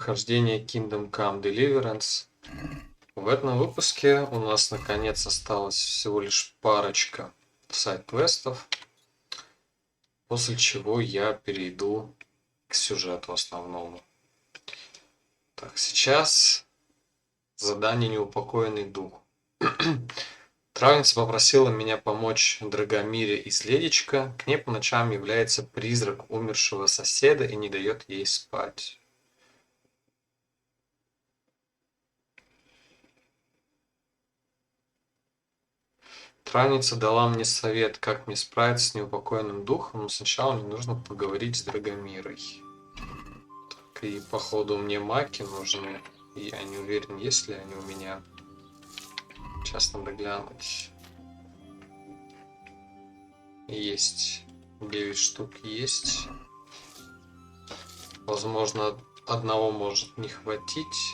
прохождение Kingdom Come Deliverance. В этом выпуске у нас наконец осталось всего лишь парочка сайд-квестов, после чего я перейду к сюжету основному. Так, сейчас задание «Неупокоенный дух». Травница попросила меня помочь Драгомире из Ледичка. К ней по ночам является призрак умершего соседа и не дает ей спать. Травница дала мне совет, как мне справиться с неупокоенным духом, но сначала мне нужно поговорить с Драгомирой. Так, и походу мне маки нужны. Я не уверен, есть ли они у меня. Сейчас надо глянуть. Есть. 9 штук есть. Возможно, одного может не хватить.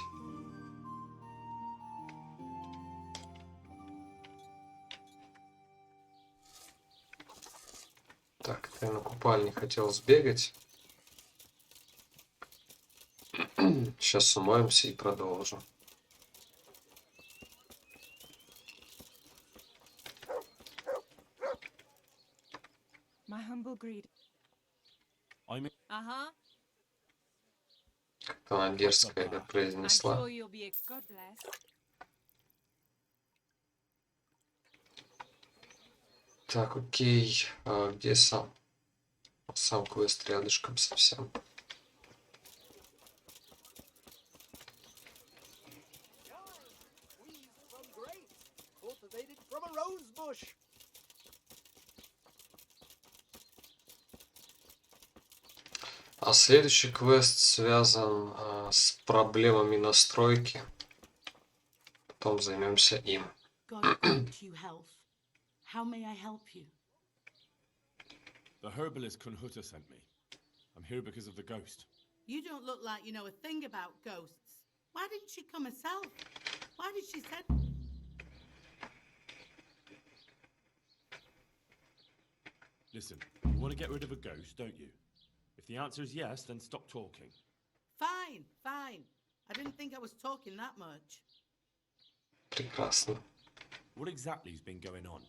Так, я на купальне хотел сбегать. Сейчас умоемся и продолжим. Как-то она дерзко это произнесла. Так, окей. А где сам? Сам квест рядышком совсем. А следующий квест связан с проблемами настройки. Потом займемся им. The herbalist Kunhuta sent me. I'm here because of the ghost. You don't look like you know a thing about ghosts. Why didn't she come herself? Why did she send... Listen, you want to get rid of a ghost, don't you? If the answer is yes, then stop talking. Fine, fine. I didn't think I was talking that much. Прекрасно. What exactly has been going on?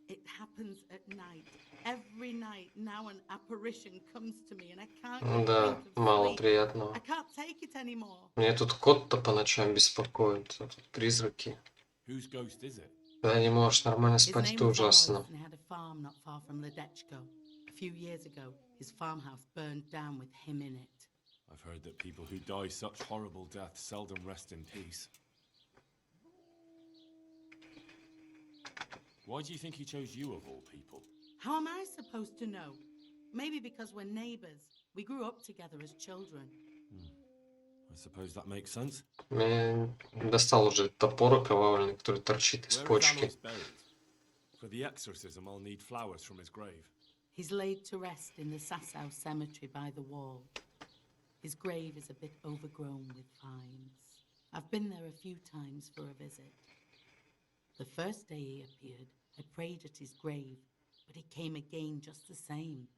It happens at night. Every night now an apparition comes to me and I can't Да, мало приятного. I can't take it anymore. Мне тут кот-то по ночам беспокоит. А тут призраки. Whose ghost is it? Когда не можешь нормально спать, это ужасно. He had a farm not far from Ledechko. A few years ago, his farmhouse burned down with him in it. I've heard that people who die such horrible deaths seldom rest in peace. Why do you think he chose you of all people? How am I supposed to know? Maybe because we're neighbors. We grew up together as children. I suppose that makes sense. Мне достал уже топор окровавленный, который торчит из почки. For the exorcism, I'll need flowers from his grave. He's laid to rest in the Sasau cemetery by the wall. His grave is a bit overgrown with vines. I've been there a few times for a visit. The first day he appeared, I prayed at his grave, but he came again just the same.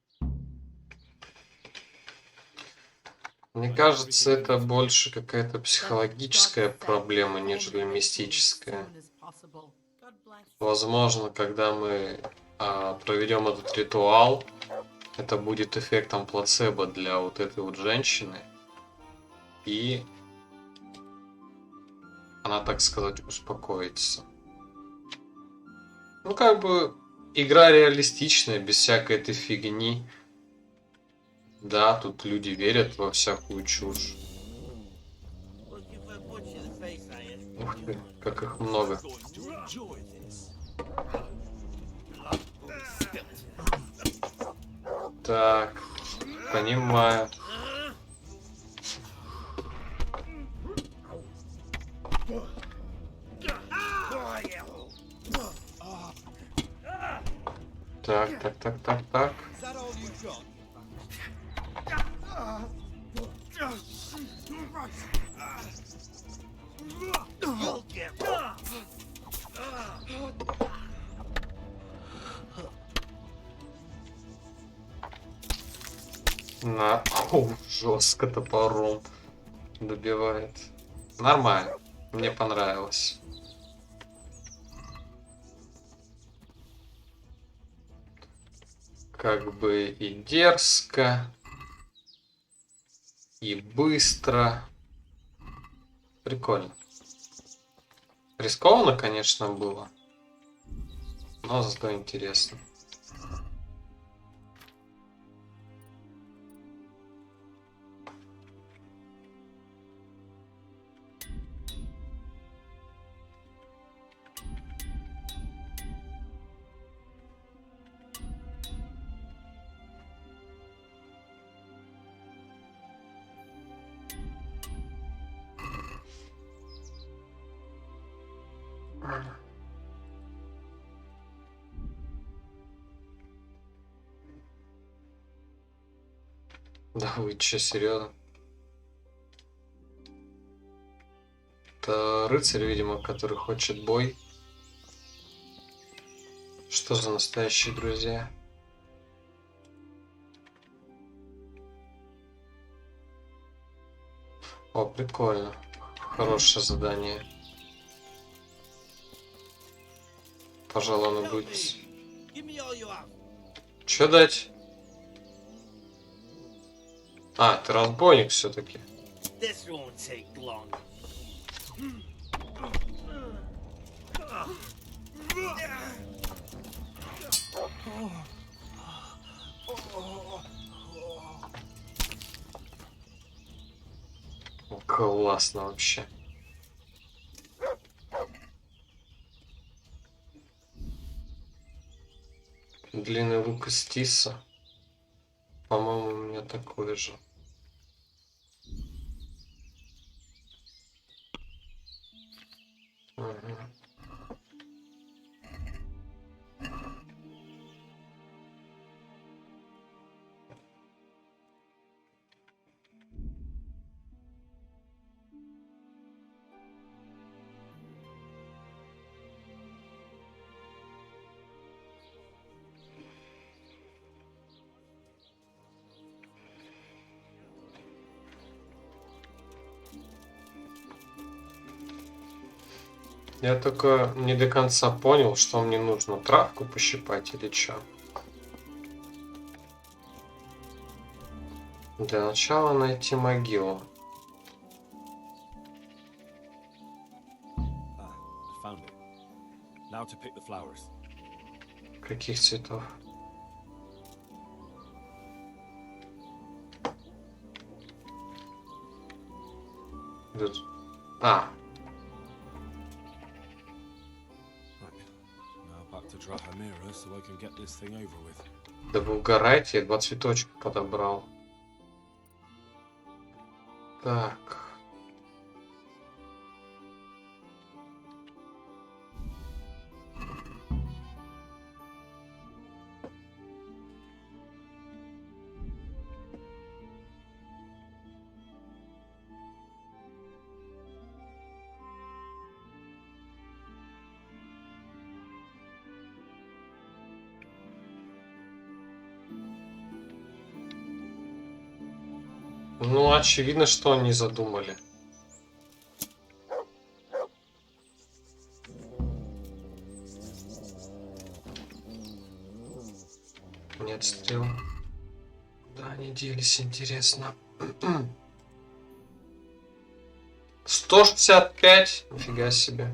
Мне кажется, это больше какая-то психологическая проблема, нежели мистическая. Возможно, когда мы проведем этот ритуал, это будет эффектом плацебо для вот этой вот женщины. И она, так сказать, успокоится. Ну, как бы, игра реалистичная, без всякой этой фигни. Да, тут люди верят во всякую чушь. Ух ты, как их много. Так, понимаю. Так. На, жестко топором. добивает. Нормально. Мне понравилось. Как бы и дерзко, и быстро. Прикольно. Рискованно, конечно, было. Но зато интересно. Да вы че, серьезно? Это рыцарь, видимо, который хочет бой. Что за настоящие друзья? О, прикольно. Хорошее задание. Пожалуй, оно будет... Че дать? А, ты разбойник все-таки. Классно вообще. Длинный лук из тиса. По-моему, у меня такой же. Угу. Я только не до конца понял, что мне нужно, травку пощипать или что. Для начала найти могилу. I found it. Now to pick the flowers. Каких цветов? Тут... А, Right. Now back to Drahamira so I can get this thing over with. да вы угораете, я 2 цветочка подобрал. Так. Ну, очевидно, что они задумали. Нет стрел. Да, они делись, интересно. 165? Нифига себе.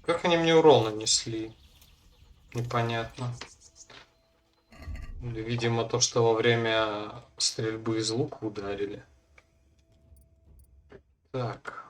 Как они мне урон нанесли? Непонятно. Видимо, то, что во время стрельбы из лука ударили. Так.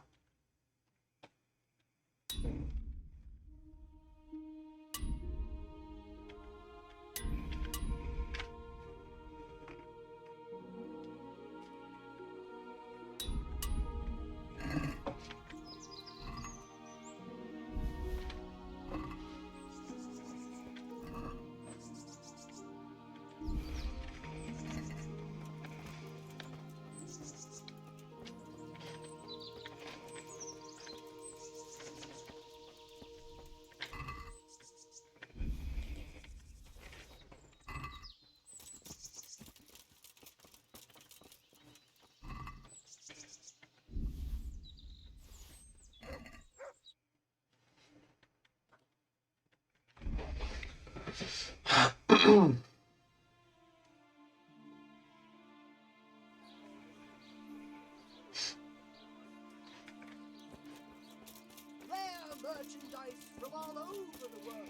Rare merchandise from all over the world.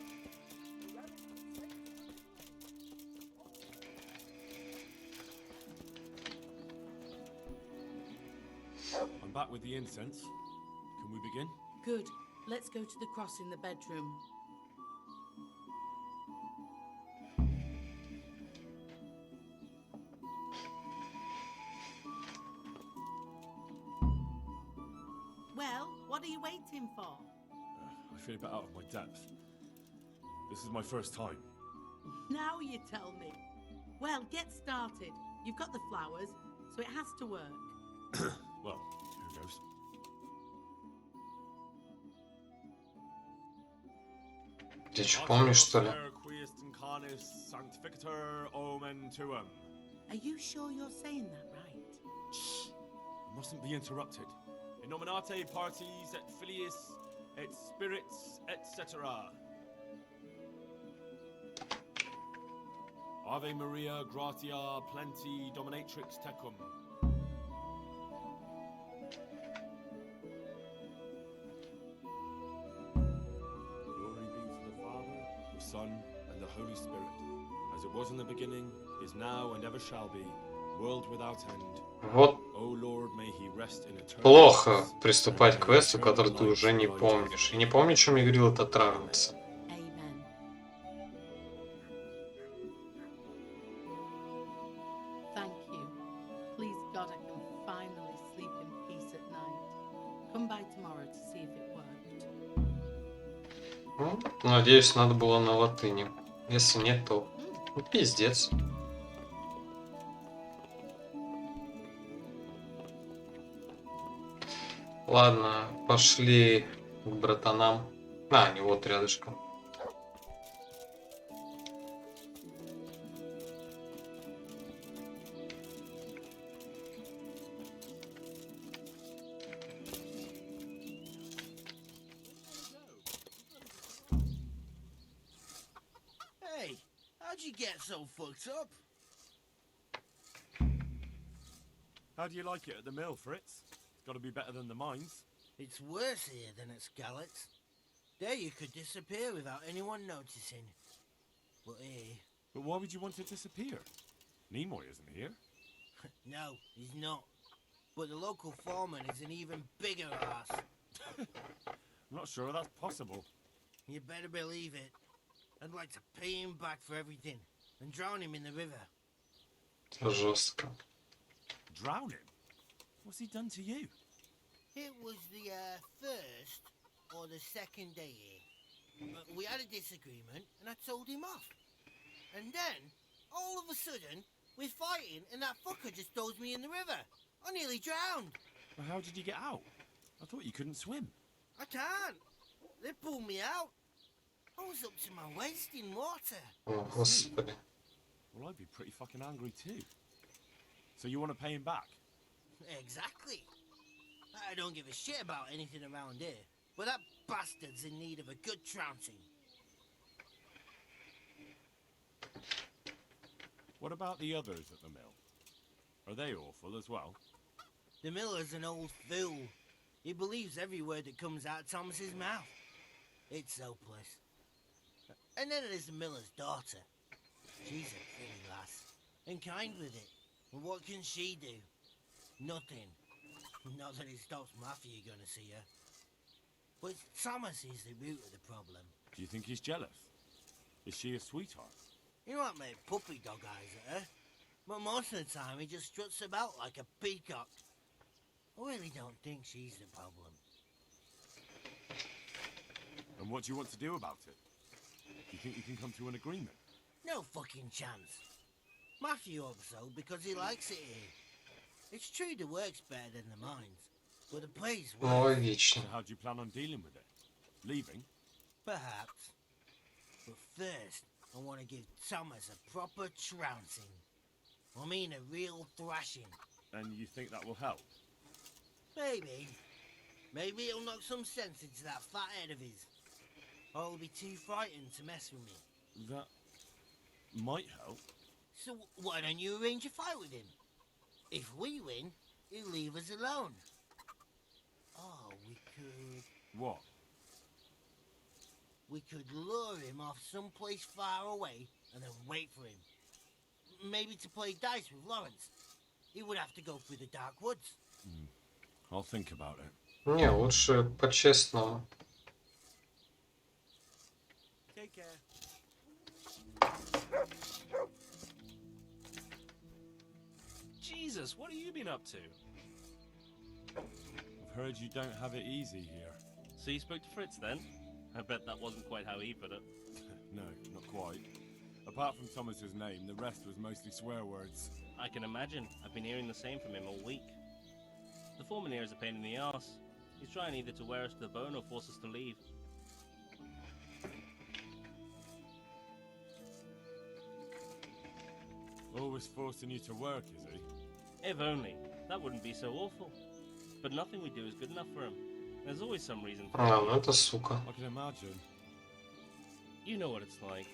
I'm back with the incense. Can we begin? Good. Let's go to the cross in the bedroom. Well, what are you waiting for? I feel a bit out of my depth. This is my first time. Now you tell me. Well, get started. You've got the flowers, so it has to work. Well, here goes. Ты что, помнишь, что ли? Are you sure you're saying that right? Shh! I mustn't be interrupted. In nominate parties et filiis et spirits etc. Ave Maria gratia plenti dominatrix tecum. Glory be to the Father, the Son, and the Holy Spirit, as it was in the beginning, is now, and ever shall be, world without end. Вот O Lord, may he rest in eternal плохо peace, приступать and к may квесту, eternal который ты light уже не light помнишь. over И не помню, чем мне говорил этот травница. Amen. Thank you. Please God, I can finally sleep in peace at night. Come by tomorrow to see if it worked. Ну, надеюсь, надо было на латыни. Если нет, то ну, пиздец. Ладно, пошли к братанам. А, они вот рядышком. Hey, how'd you get so fucked up? How do you like it at the mill, Fritz? It's got to be better than the mines. It's worse here than at Scarlet's. There you could disappear without anyone noticing. But here... But why would you want to disappear? Nimoy isn't here. No, he's not. But the local foreman is an even bigger ass. I'm not sure that's possible. You better believe it. I'd like to pay him back for everything and drown him in the river. Жестко. Drown him? What's he done to you? It was the first or the second day here. We had a disagreement and I told him off. And then, all of a sudden, we're fighting and that fucker just throws me in the river. I nearly drowned. Well, how did you get out? I thought you couldn't swim. I can't. They pulled me out. I was up to my waist in water. О, господи. Well, I'd be pretty fucking angry too. So you want to pay him back? Exactly. I don't give a shit about anything around here, but that bastard's in need of a good trouncing. What about the others at the mill? Are they awful as well? The miller's an old fool. He believes every word that comes out of Thomas's mouth. It's hopeless. And then there's the miller's daughter. She's a pretty lass, and kind with it. But what can she do? Nothing. Not that it stops Matthew gonna see her. But Thomas is the root of the problem. Do you think he's jealous? Is she a sweetheart? He might make puppy dog eyes at her, but most of the time he just struts about like a peacock. I really don't think she's the problem. And what do you want to do about it? Do you think you can come to an agreement? No fucking chance. Matthew hopes so because he likes it here. It's true the work's better than the mines, but the pay's Ну, worse. логично. So how do you plan on dealing with it? Leaving? Perhaps. But first, I want to give Thomas a proper trouncing. I mean a real thrashing. And you think that will help? Maybe. Maybe it'll knock some sense into that fat head of his. Or he'll be too frightened to mess with me. That might help. So why don't you arrange a fight with him? If we win, he'll leave us alone. Oh, we could... What? We could lure him off someplace far away and then wait for him. Maybe to play dice with Lawrence. He would have to go through the dark woods. I'll think about it. Не, лучше по-честному. Take care. Jesus, what have you been up to? I've heard you don't have it easy here. So you spoke to Fritz then? I bet that wasn't quite how he put it. No, not quite. Apart from Thomas's name, the rest was mostly swear words. I can imagine. I've been hearing the same from him all week. The foreman here is a pain in the arse. He's trying either to wear us to the bone or force us to leave. Always forcing you to work, is he? If only. That wouldn't be so awful. But nothing we do is good enough for him. There's always some reason for it. А, ну это сука. I can imagine. You know what it's like.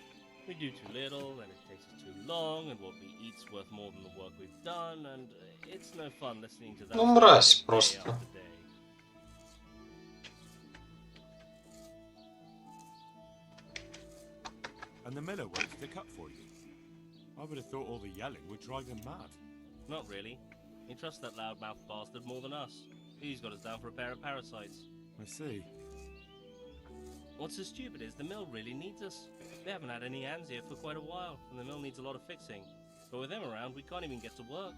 We do too little, and it takes us too long, and what we eat's worth more than the work we've done, and it's no fun listening to that. Ну, мразь day просто. after day. And the miller won't stick up for you. I would have thought all the yelling would drive him mad. Not really. He trusts that loudmouth bastard more than us. He's got us down for a pair of parasites. I see. What's so stupid is the mill really needs us. They haven't had any hands here for quite a while, and the mill needs a lot of fixing. But with them around, we can't even get to work.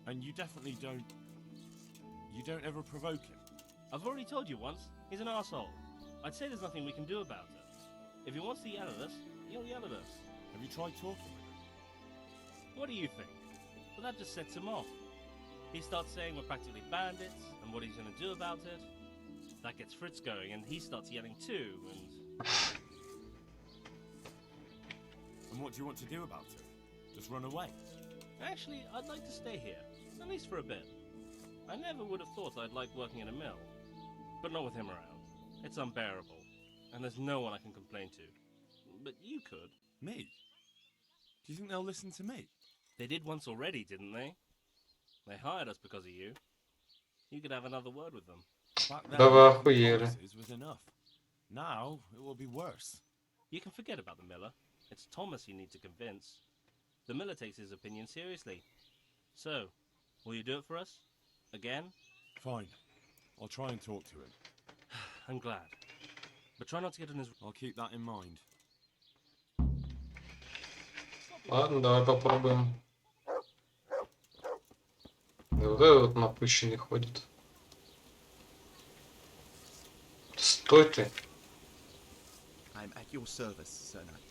And you definitely don't... You don't ever provoke him? I've already told you once, he's an arsehole. I'd say there's nothing we can do about it. If he wants to yell at us, he'll yell at us. Have you tried talking with him? What do you think? Well, that just sets him off. He starts saying we're practically bandits, and what he's going to do about it. That gets Fritz going, and he starts yelling too, and... And what do you want to do about it? Just run away? Actually, I'd like to stay here, at least for a bit. I never would have thought I'd like working in a mill. But not with him around. It's unbearable, and there's no one I can complain to. But you could. Me? Do you think they'll listen to me? They did once already, didn't they? They hired us because of you. You could have another word with them. Back then, Да вы охуели. promises was enough. Now, it will be worse. You can forget about the miller. It's Thomas you need to convince. The miller takes his opinion seriously. So, will you do it for us? Again? Fine. I'll try and talk to him. I'm glad. But try not to get on his... I'll keep that in mind. Ладно, давай попробуем. Да вот этот вот напыщенный ходит. Стой ты. I'm at your service, Sir Knight.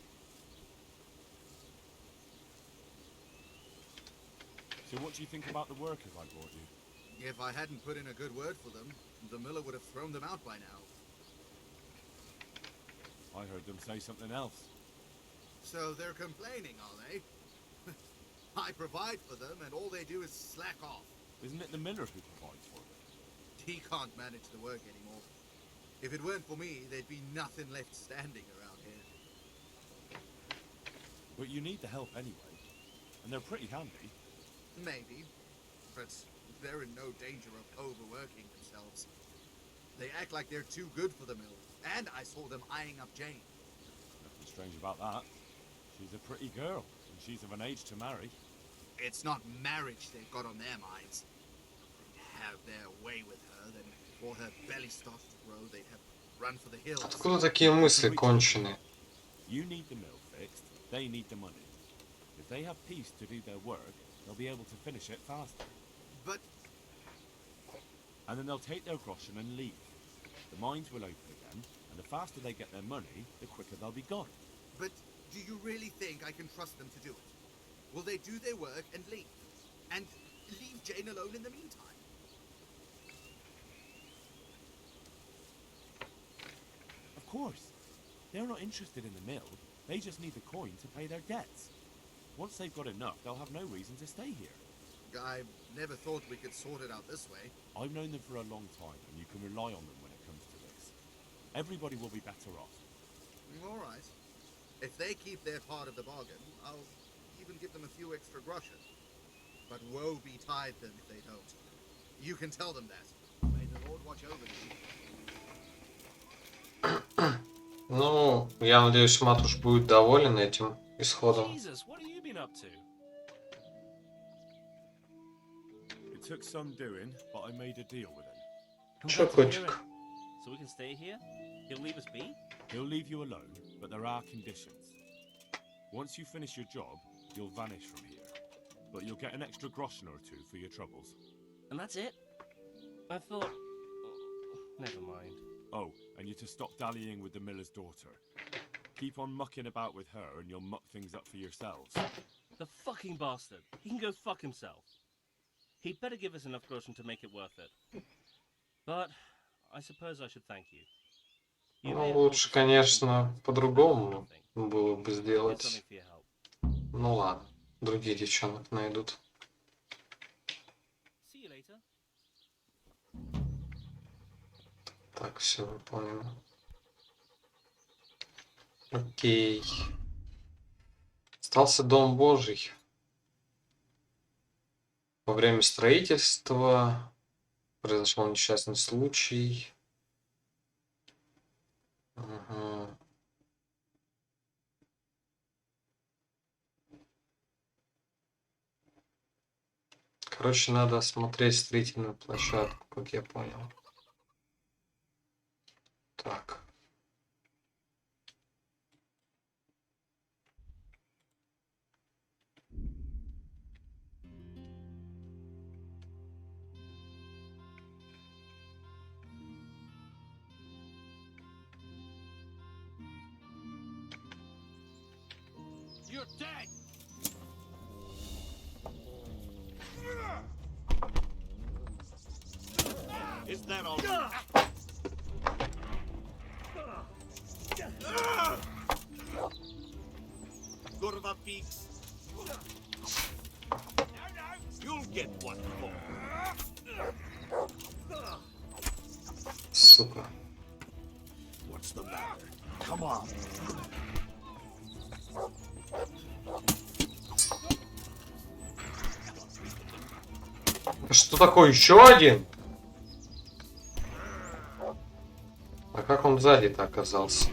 So what do you think about the workers I brought you? If I hadn't put in a good word for them, the miller would have thrown them out by now. I heard them say something else. So they're complaining, are they? I provide for them, and all they do is slack off. Isn't it the miller who provides for them? He can't manage the work anymore. If it weren't for me, there'd be nothing left standing around here. But you need the help anyway. And they're pretty handy. Maybe, but they're in no danger of overworking themselves. They act like they're too good for the mill, and I saw them eyeing up Jane. Nothing strange about that. She's a pretty girl, and she's of an age to marry. It's not marriage they've got on their minds. They'd have their way with her, then before her belly starts to grow, they'd have run for the hills. Откуда такие мысли конченые? You need the mill fixed, they need the money. If they have peace to do their work, they'll be able to finish it faster. But And then they'll take their groschen and leave. The mines will open again, and the faster they get their money, the quicker they'll be gone. But do you really think I can trust them to do it? Will they do their work and leave? And leave Jane alone in the meantime? Of course. They're not interested in the mill. They just need the coin to pay their debts. Once they've got enough, they'll have no reason to stay here. I never thought we could sort it out this way. I've known them for a long time, and you can rely on them when it comes to this. Everybody will be better off. All right. If they keep their part of the bargain, I'll even give them a few extra groschen. But woe betide them if they don't. You can tell them that. May the Lord watch over them. Ну, я надеюсь, Матуш будет доволен этим исходом. Jesus, what have you been up to? It took some doing, but I made a deal with him. I'm Чё, glad to hear котик? it. So we can stay here? He'll leave us be? He'll leave you alone, but there are conditions. Once you finish your job, you'll vanish from here. But you'll get an extra groschen or two for your troubles. And that's it? I thought... Never mind. Oh, and you're to stop dallying with the miller's daughter. Keep on mucking about with her and you'll muck things up for yourselves. The fucking bastard. He can go fuck himself. He'd better give us enough groschen to make it worth it. But I suppose I should thank you. You may Ну, have лучше, caused us конечно, some по-другому nothing. было бы Here's сделать. something for your help. Ну ладно, другие девчонок найдут. See you later. Так, все выполнено. Окей. Остался Дом Божий. Во время строительства произошел несчастный случай. Ага. Короче, надо осмотреть строительную площадку, как я понял. Так. You're dead! Is that all? Kurva peaks. You'll get one more. Сука. What's the matter? Come on. Что такое? Еще один? А как он сзади-то оказался?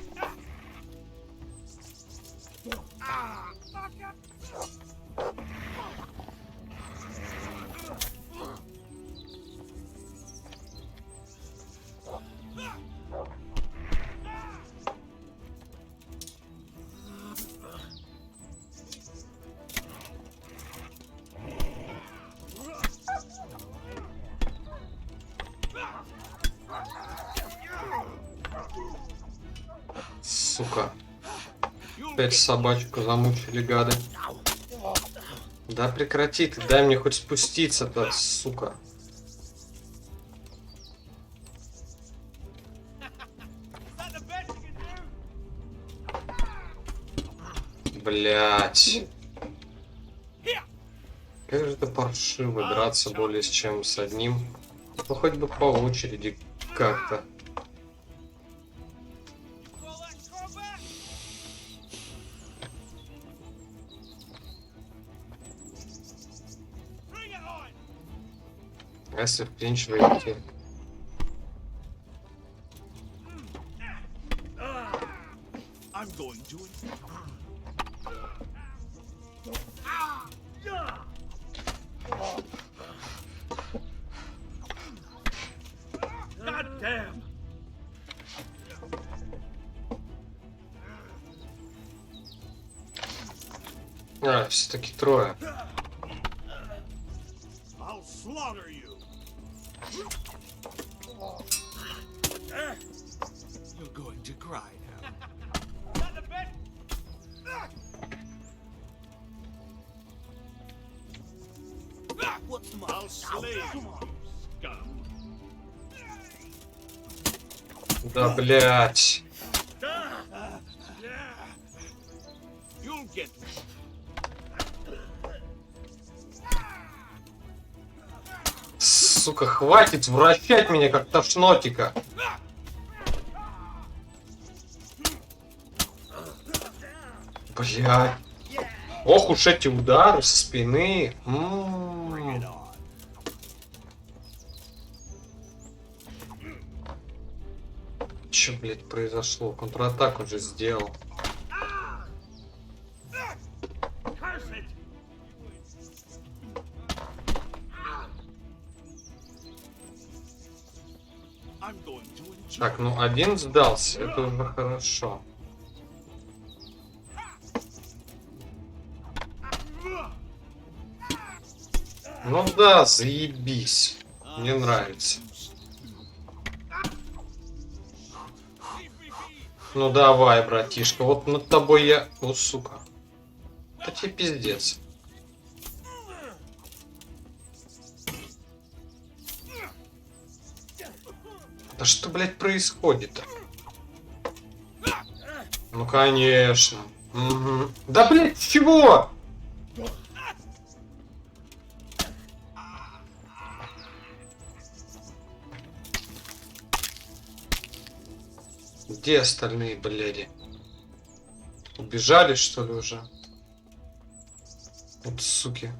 Сука. Опять собачку замучили, гады. Да прекрати ты, дай мне хоть спуститься-то, сука. Блять. Как же это паршиво драться более с чем с одним. Ну хоть бы по очереди как-то. А если вклинчиваете? I'm going to А, все-таки трое. I'll slaughter you. You're going to cry now. What's the matter? I'll slay you, scum. Да, блять. You'll get me. Сука, хватит вращать меня как тошнотика. Блядь. Ох уж эти удары со спины. Че, блядь, произошло? Контратаку же сделал. I'm going to enjoy. Так, ну один сдался, это уже хорошо. Ну да, заебись. Мне нравится. Ну давай, братишка, вот над тобой я... О, сука. Да тебе пиздец. Да что, блядь, происходит? Ну конечно. Угу. Да, блядь, чего? Где остальные, бляди? Убежали, что ли, уже? Вот суки.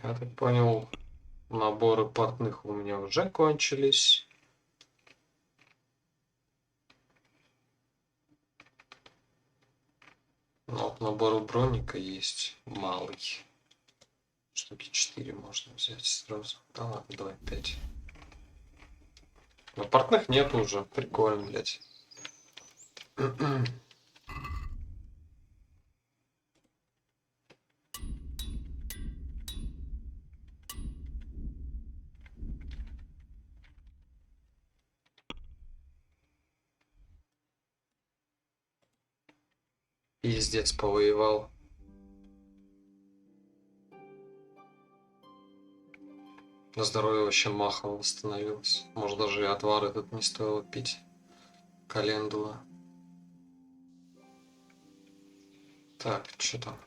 Я так понял, наборы портных у меня уже кончились. Но вот набор у броника есть малый. Штуки 4 можно взять сразу. Да ладно, давай 5. Но портных нет уже. Прикольно, блядь. Пиздец, повоевал. На здоровье вообще махом восстановилось. Может, даже и отвар этот не стоило пить. Календула. Так, что там?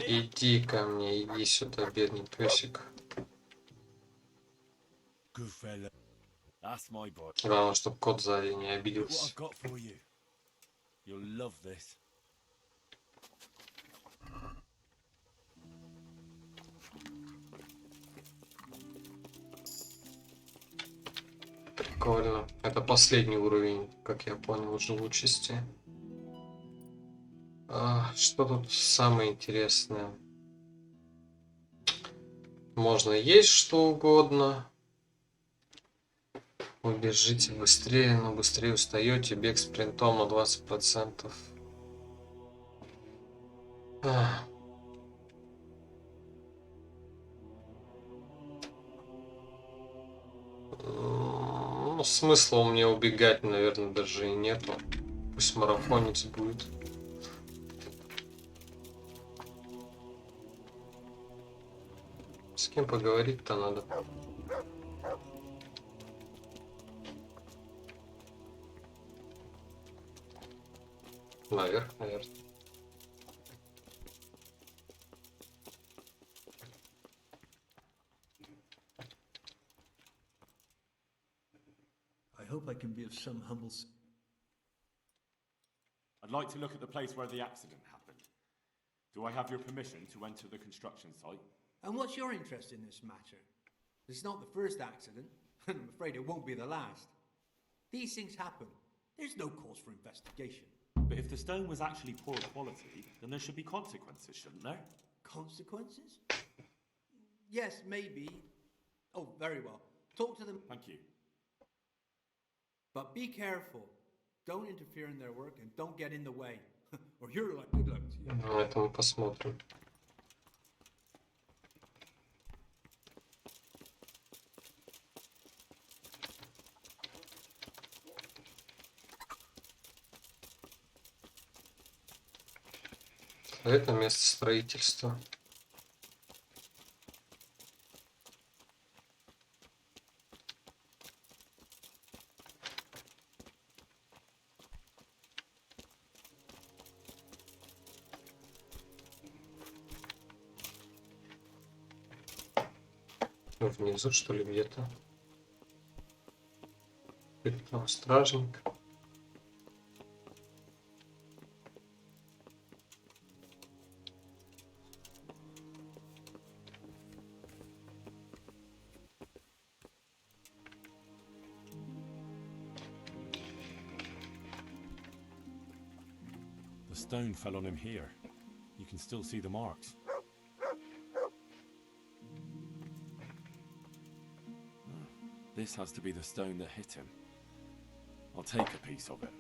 Иди ко мне, иди сюда, бедный песик. Good fella. That's my boy. Главное, чтобы кот сзади не Look what обиделся. I've got for you. You'll love this. Прикольно. Это последний уровень, как я понял, живучести. Что тут самое интересное? Можно есть что угодно. Убежите быстрее, но быстрее устаете. Бег спринтом на 20%. Ну, смысла мне убегать, наверное, даже и нету. Пусть марафонец будет. С кем поговорить-то надо? Наверх, наверное. I hope I can be of some humble. I'd like to look at the place where the accident happened. Do I have your permission to enter the construction site? And what's your interest in this matter? It's not the first accident, and I'm afraid it won't be the last. These things happen. There's no cause for investigation. But if the stone was actually poor quality, then there should be consequences, shouldn't there? Consequences? Yes, maybe. Oh, very well. Talk to them. Thank you. But be careful. Don't interfere in their work and don't get in the way. Or you're like good luck to you. Ну, это мы посмотрим. Это место строительства. Внизу, что ли, где-то? Там стражник. The stone fell on him here. You can still see the marks. This has to be the stone that hit him. I'll take a piece of it.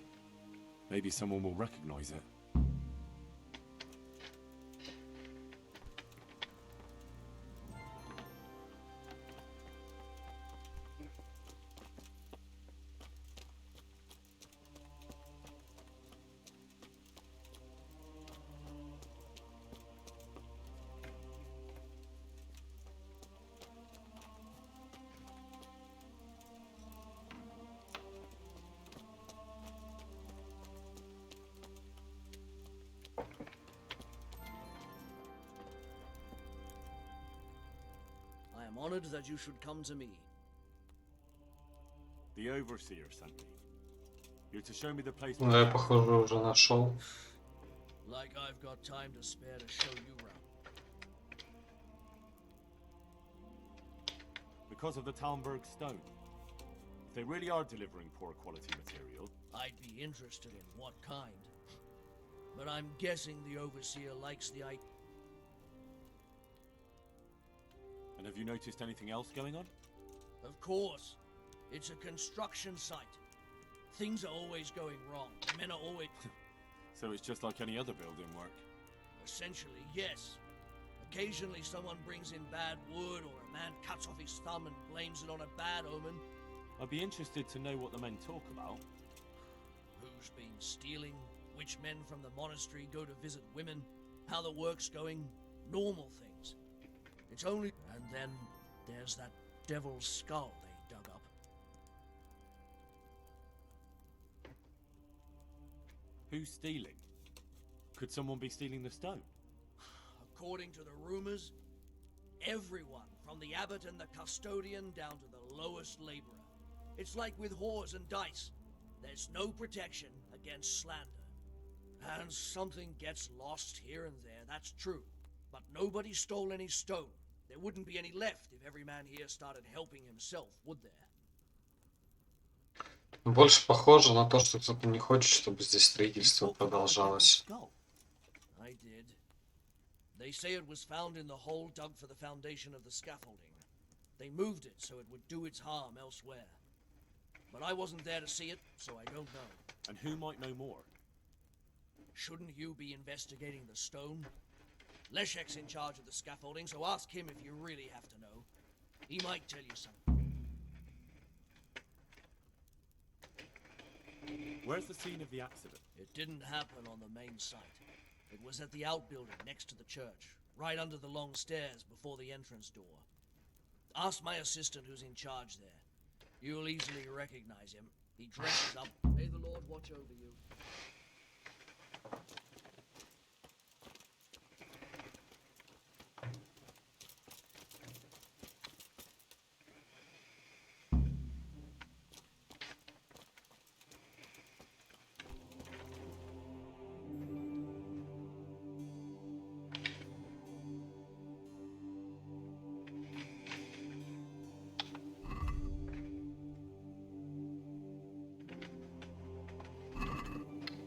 Maybe someone will recognize it. I am honored that you should come to me. The overseer sent me. You're to show me the place. Да, я, похоже, уже нашел. Like I've got time to spare to show you around. Because of the Talmberg stone. If they really are delivering poor quality material, I'd be interested in what kind. But I'm guessing the overseer likes the idea. and have you noticed anything else going on? Of course. It's a construction site. Things are always going wrong. Men are always... So it's just like any other building work? Essentially, yes. Occasionally someone brings in bad wood, or a man cuts off his thumb and blames it on a bad omen. I'd be interested to know what the men talk about. Who's been stealing? Which men from the monastery go to visit women? How the work's going? Normal things. It's only... And then there's that devil's skull they dug up. Who's stealing? Could someone be stealing the stone? According to the rumors, everyone, from the abbot and the custodian down to the lowest laborer. It's like with whores and dice. There's no protection against slander. And something gets lost here and there, that's true. But nobody stole any stone. There wouldn't be any left if every man here started helping himself, would there? Больше похоже на то, что кто-то не хочет, чтобы здесь строительство продолжалось. I did. They say it was found in the hole dug for the foundation of the scaffolding. They moved it so it would do its harm elsewhere. But I wasn't there to see it, so I don't know. And who might know more? Shouldn't you be investigating the stone? Leszek's in charge of the scaffolding, so ask him if you really have to know. He might tell you something. Where's the scene of the accident? It didn't happen on the main site. It was at the outbuilding next to the church, right under the long stairs before the entrance door. Ask my assistant who's in charge there. You'll easily recognize him. He dresses up. May the Lord watch over you.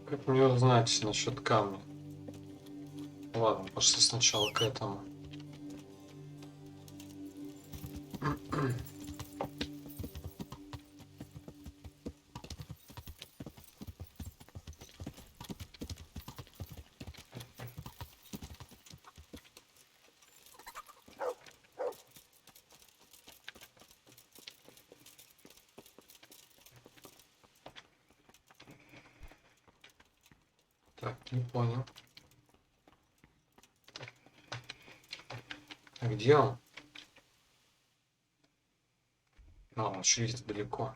Как мне узнать насчет камня? Ладно, пошли сначала к этому. Так, не понял. А где он? А, он еще где-то далеко.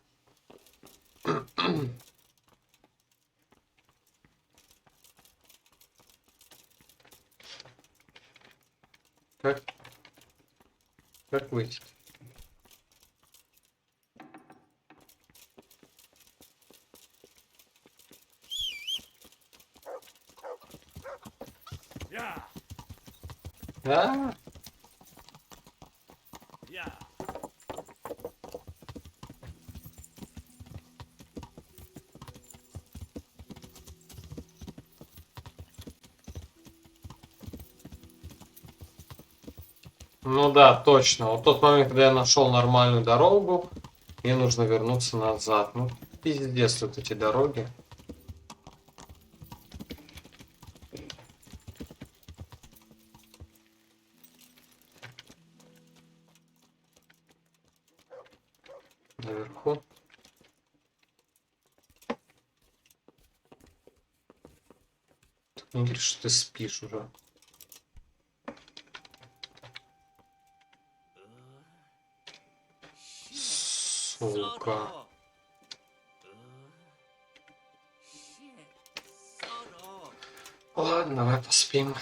Как? Как выйти? Yeah. А, Yeah. ну да, точно. Вот тот момент, когда я нашел нормальную дорогу, мне нужно вернуться назад. Ну, пиздец тут эти дороги. Наверху. Ты не говоришь, что ты спишь уже. Сука. Ладно, давай поспим.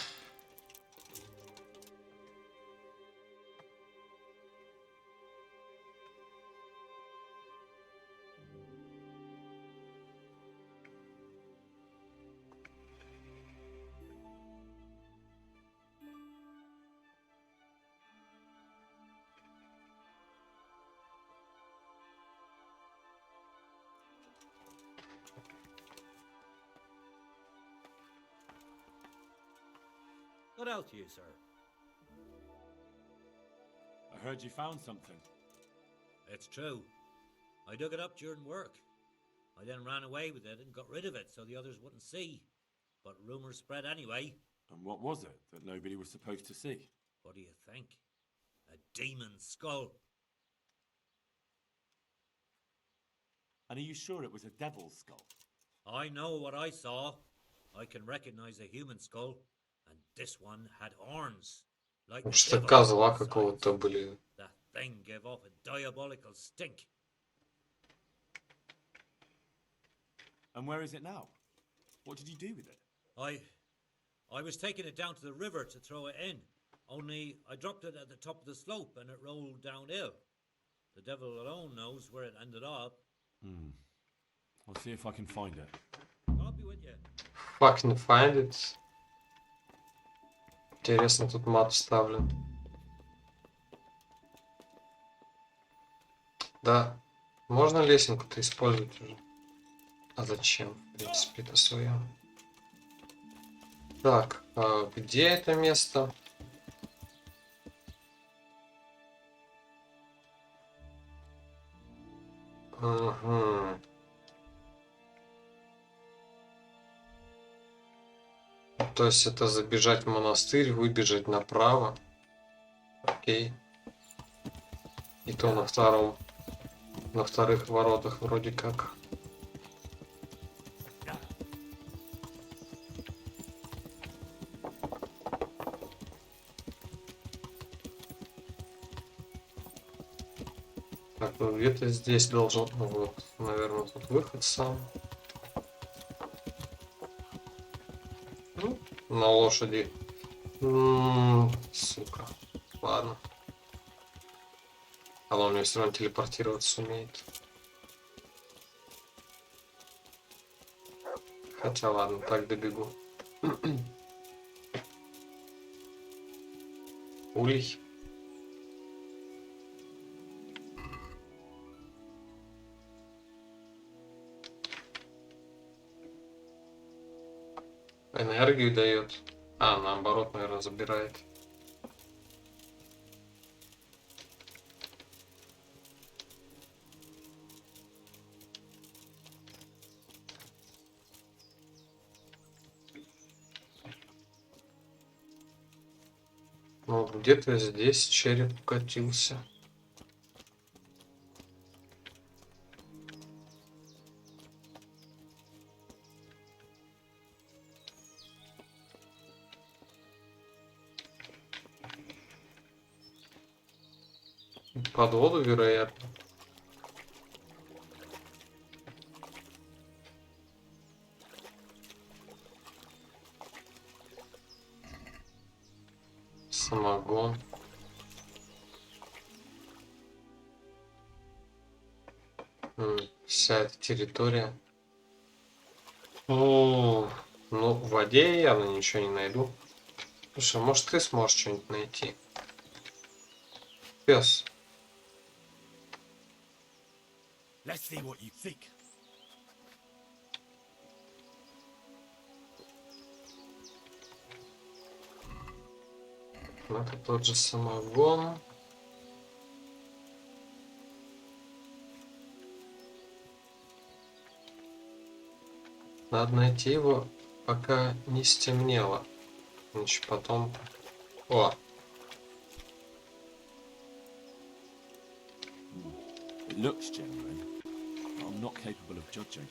What else you, sir? I heard you found something. It's true. I dug it up during work. I then ran away with it and got rid of it so the others wouldn't see. But rumors spread anyway. And what was it that nobody was supposed to see? What do you think? A demon skull. And are you sure it was a devil's skull? I know what I saw. I can recognize a human skull. And this one had horns. Like Потому the что devil. козла Besides, какого-то были. that thing gave off a diabolical stink. And where is it now? What did you do with it? I was taking it down to the river to throw it in. Only I dropped it at the top of the slope and it rolled downhill. The devil alone knows where it ended up. I'll see if I can find it. I'll be with you. Fucking find it. Интересно, тут мат вставлен. Да. Можно лесенку-то использовать уже? А зачем? В принципе, это свое. Так, а где это место? Угу. То есть это забежать в монастырь, выбежать направо. Окей. И то на вторых воротах вроде как. Так, ну где-то здесь должен... Ну, вот, наверное, тут выход сам. Ну, на лошади. Сука. Ладно. А он мне все равно телепортироваться умеет. Хотя ладно, так добегу. Улей. Энергию дает. А, наоборот, наверное, забирает. Ну, где-то здесь череп катился. Под воду, вероятно. Самогон. Вся эта территория. О, ну, в воде я явно ничего не найду. Слушай, может ты сможешь что-нибудь найти? Пес. Let's see what you seek. Это тот же самогон. Надо найти его, пока не стемнело. Значит, потом... О! It looks genuine, but I'm not capable of judging.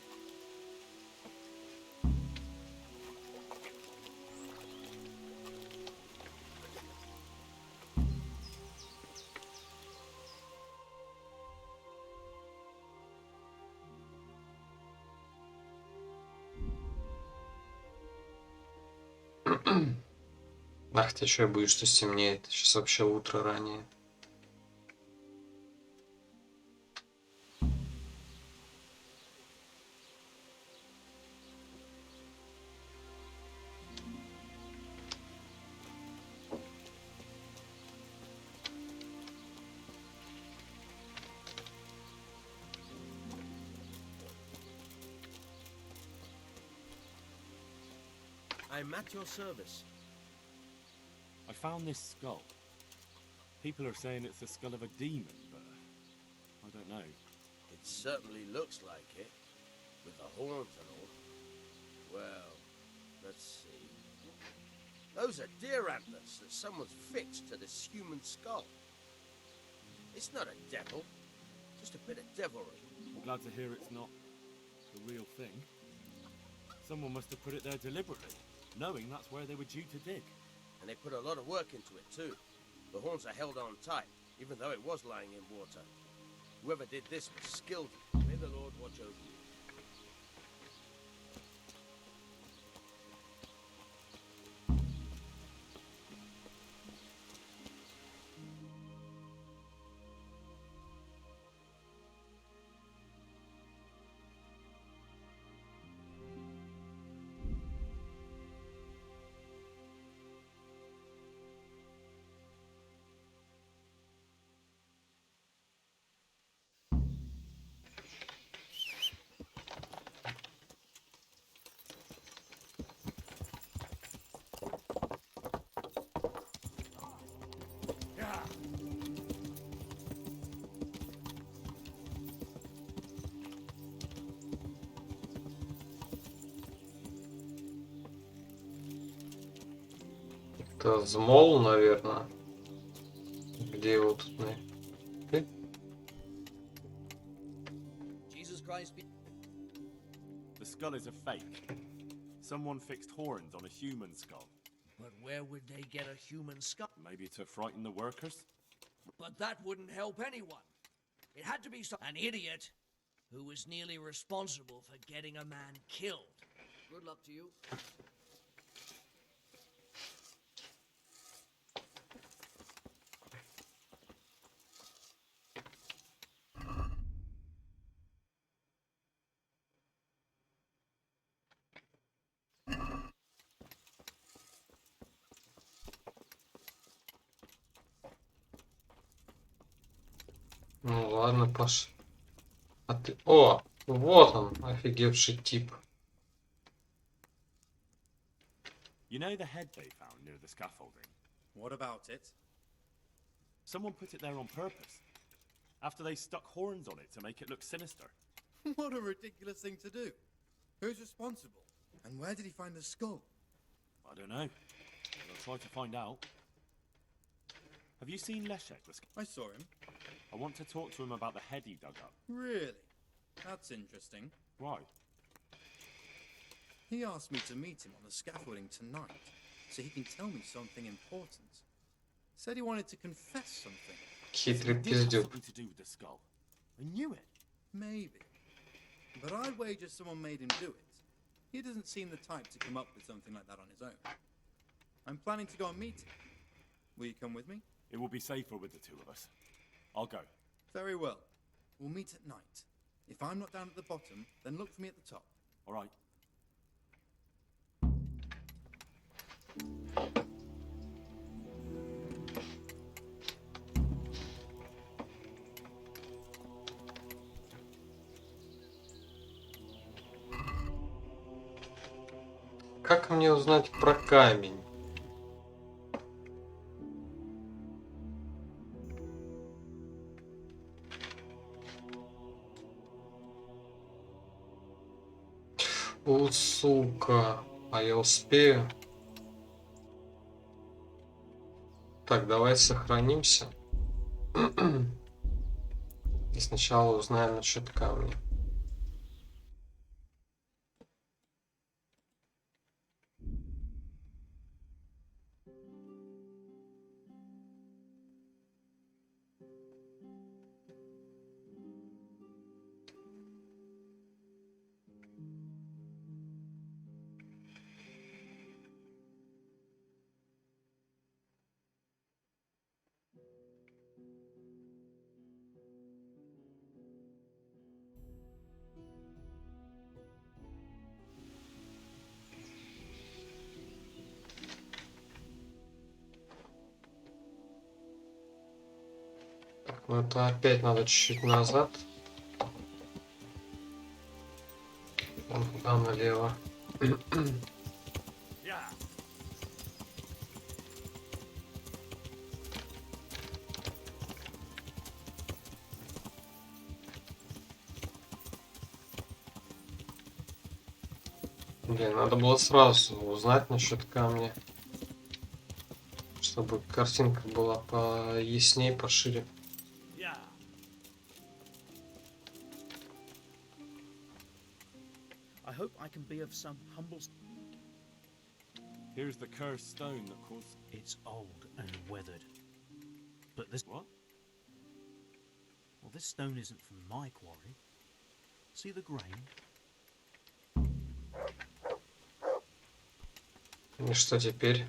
Ах ты, что я боюсь, что стемнеет. Сейчас вообще утро ранее. I'm at your service. I found this skull. People are saying it's the skull of a demon, but I don't know. It certainly looks like it, with the horns and all. Well, let's see. Those are deer antlers that someone's fixed to this human skull. It's not a devil, just a bit of devilry. I'm glad to hear it's not the real thing. Someone must have put it there deliberately, knowing that's where they were due to dig. And they put a lot of work into it too. The horns are held on tight, even though it was lying in water. Whoever did this was skilled. May the Lord watch over you. Это Змол, наверное. Где его тут найти? Jesus Christ be... The skull is a fake. Someone fixed horns on a human skull. But where would they get a human skull? Maybe to frighten the workers? But that wouldn't help anyone. It had to be an idiot who was nearly responsible for getting a man killed. Good luck to you. Ну ладно, Паш. А ты... О, вот он, офигевший тип. You know the head they found near the scaffolding? What about it? Someone put it there on purpose. After they stuck horns on it to make it look sinister. What a ridiculous thing to do. Who's responsible? And where did he find the skull? I don't know. But I'll try to find out. Have you seen Leszek? I saw him. I want to talk to him about the head he dug up. Really? That's interesting. Why? He asked me to meet him on the scaffolding tonight, so he can tell me something important. Said he wanted to confess something. Хитрый This has пиздюк. something to do with the skull. I knew it. Maybe. But I'd wager someone made him do it. He doesn't seem the type to come up with something like that on his own. I'm planning to go and meet him. Will you come with me? It will be safer with the two of us. I'll go. Very well. We'll meet at night. If I'm not down at the bottom, then look for me at the top. All right. Как мне узнать про камень? О, сука. А я успею? Так, давай сохранимся. И сначала узнаем насчет камня. Ну это опять надо чуть-чуть назад. Вон туда налево. Блин, надо было сразу узнать насчет камня, чтобы картинка была пояснее, пошире. I hope I can be of some humble. Here's the cursed stone that caused... It's old and weathered. But this... What? Well, this stone isn't from my quarry. See the grain? И что теперь?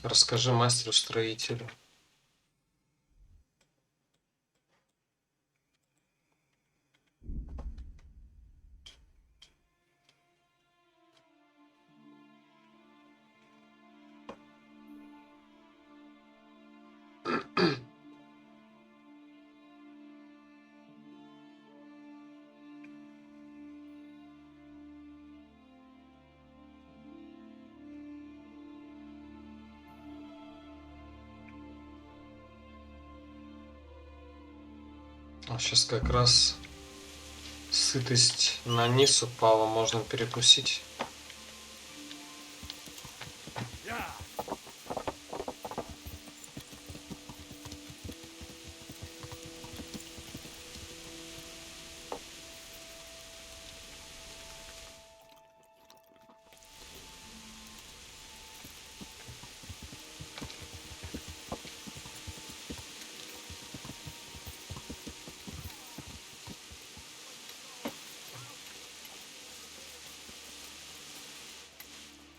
Расскажи мастеру-строителю. А сейчас как раз сытость на низ упала, можно перекусить.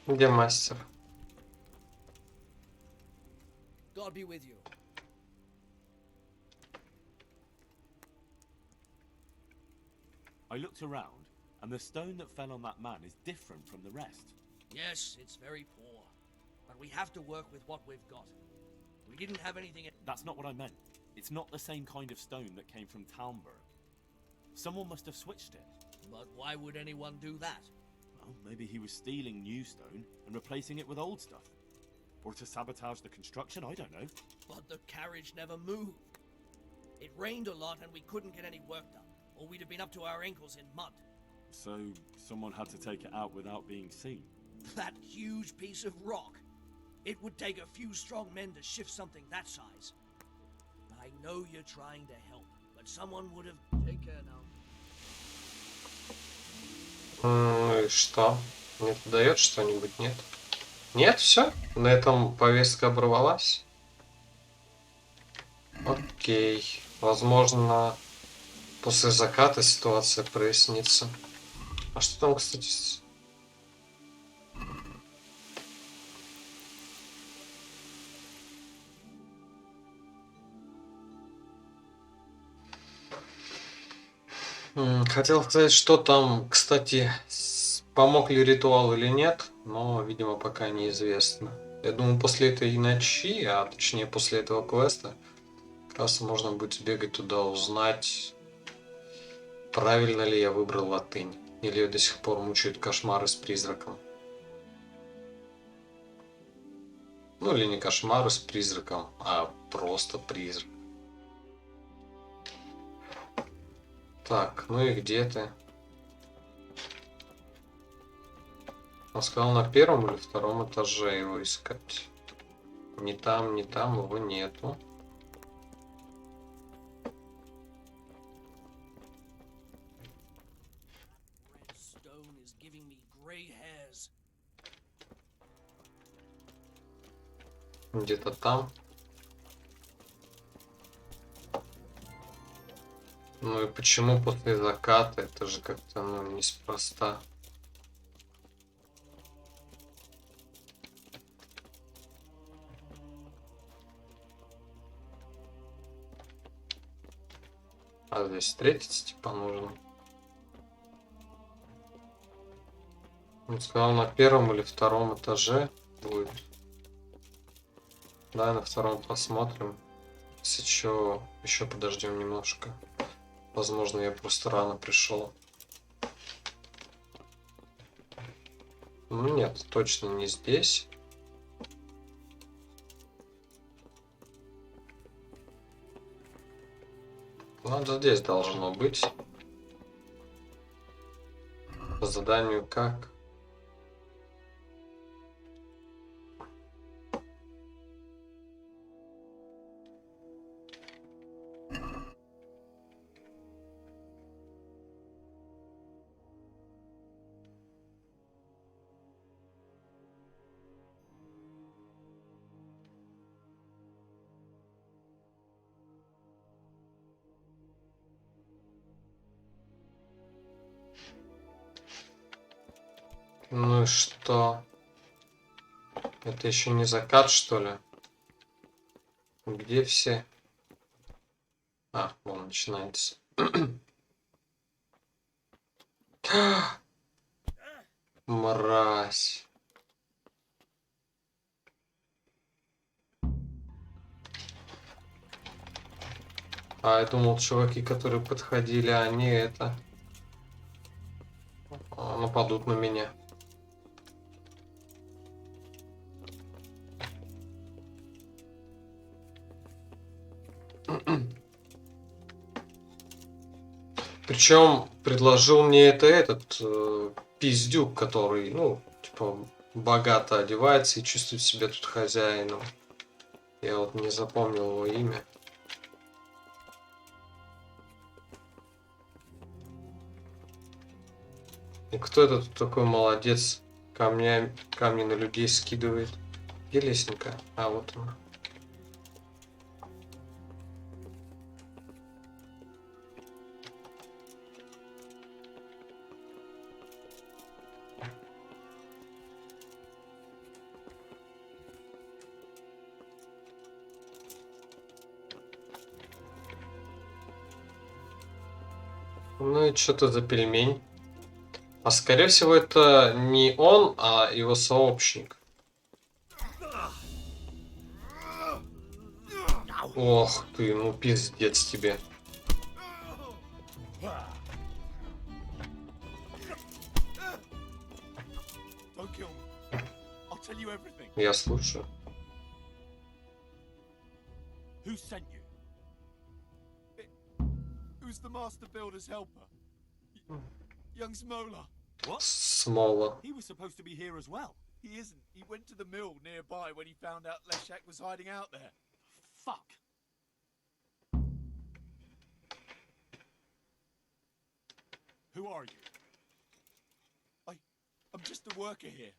Где мастер? God be with you. I looked around, and the stone that fell on that man is different from the rest. Yes, it's very poor, but we have to work with what we've got. We didn't have anything. That's not what I meant. It's not the same kind of stone that came from Talmberg. Someone must have switched it. But why would anyone do that? Well, maybe he was stealing new stone and replacing it with old stuff. Or to sabotage the construction, I don't know. But the carriage never moved. It rained a lot and we couldn't get any work done, or we'd have been up to our ankles in mud. So, someone had to take it out without being seen. That huge piece of rock. It would take a few strong men to shift something that size. I know you're trying to help, but someone would have... Take care now. Ну и что? Мне это дает что-нибудь? Нет? Нет, все? На этом повестка оборвалась? Окей. Возможно, после заката ситуация прояснится. А что там, кстати, хотел сказать, что там, кстати, помог ли ритуал или нет, но, видимо, пока неизвестно. Я думаю, после этой ночи, а точнее после этого квеста, как раз можно будет сбегать туда, узнать, правильно ли я выбрал латынь, или ее до сих пор мучают кошмары с призраком. Ну или не кошмары с призраком, а просто призрак. Так, ну и где ты? Он сказал на первом или втором этаже его искать. Ни там, его нету. Stone is giving me gray hairs. Где-то там. Ну и почему после заката? Это же как-то, ну, неспроста. А здесь встретиться типа нужно. Он сказал на первом или втором этаже будет. Да, на втором посмотрим. Если что, еще подождем немножко. Возможно, я просто рано пришел. Ну нет, точно не здесь. Ладно, здесь должно быть. По заданию как? Ну и что? Это еще не закат, что ли? Где все? А, вон начинается. Мразь. А я думал, чуваки, которые подходили, они это... нападут на меня. Причем предложил мне это этот пиздюк, который, ну, типа, богато одевается и чувствует себя тут хозяином. Я вот не запомнил его имя. И кто этот такой молодец? Камни на людей скидывает. Где лестница? А, вот она. Ну и что-то за пельмень. А скорее всего это не он, а его сообщник. Ох ты, ну пиздец тебе. Don't kill me. I'll tell you everything. Я слушаю. Who sent you? It was the master builder's helper. Young Smola. What? Смола. He was supposed to be here as well. He isn't. He went to the mill nearby when he found out Leshak was hiding out there. Fuck. Who are you? I'm just a worker here.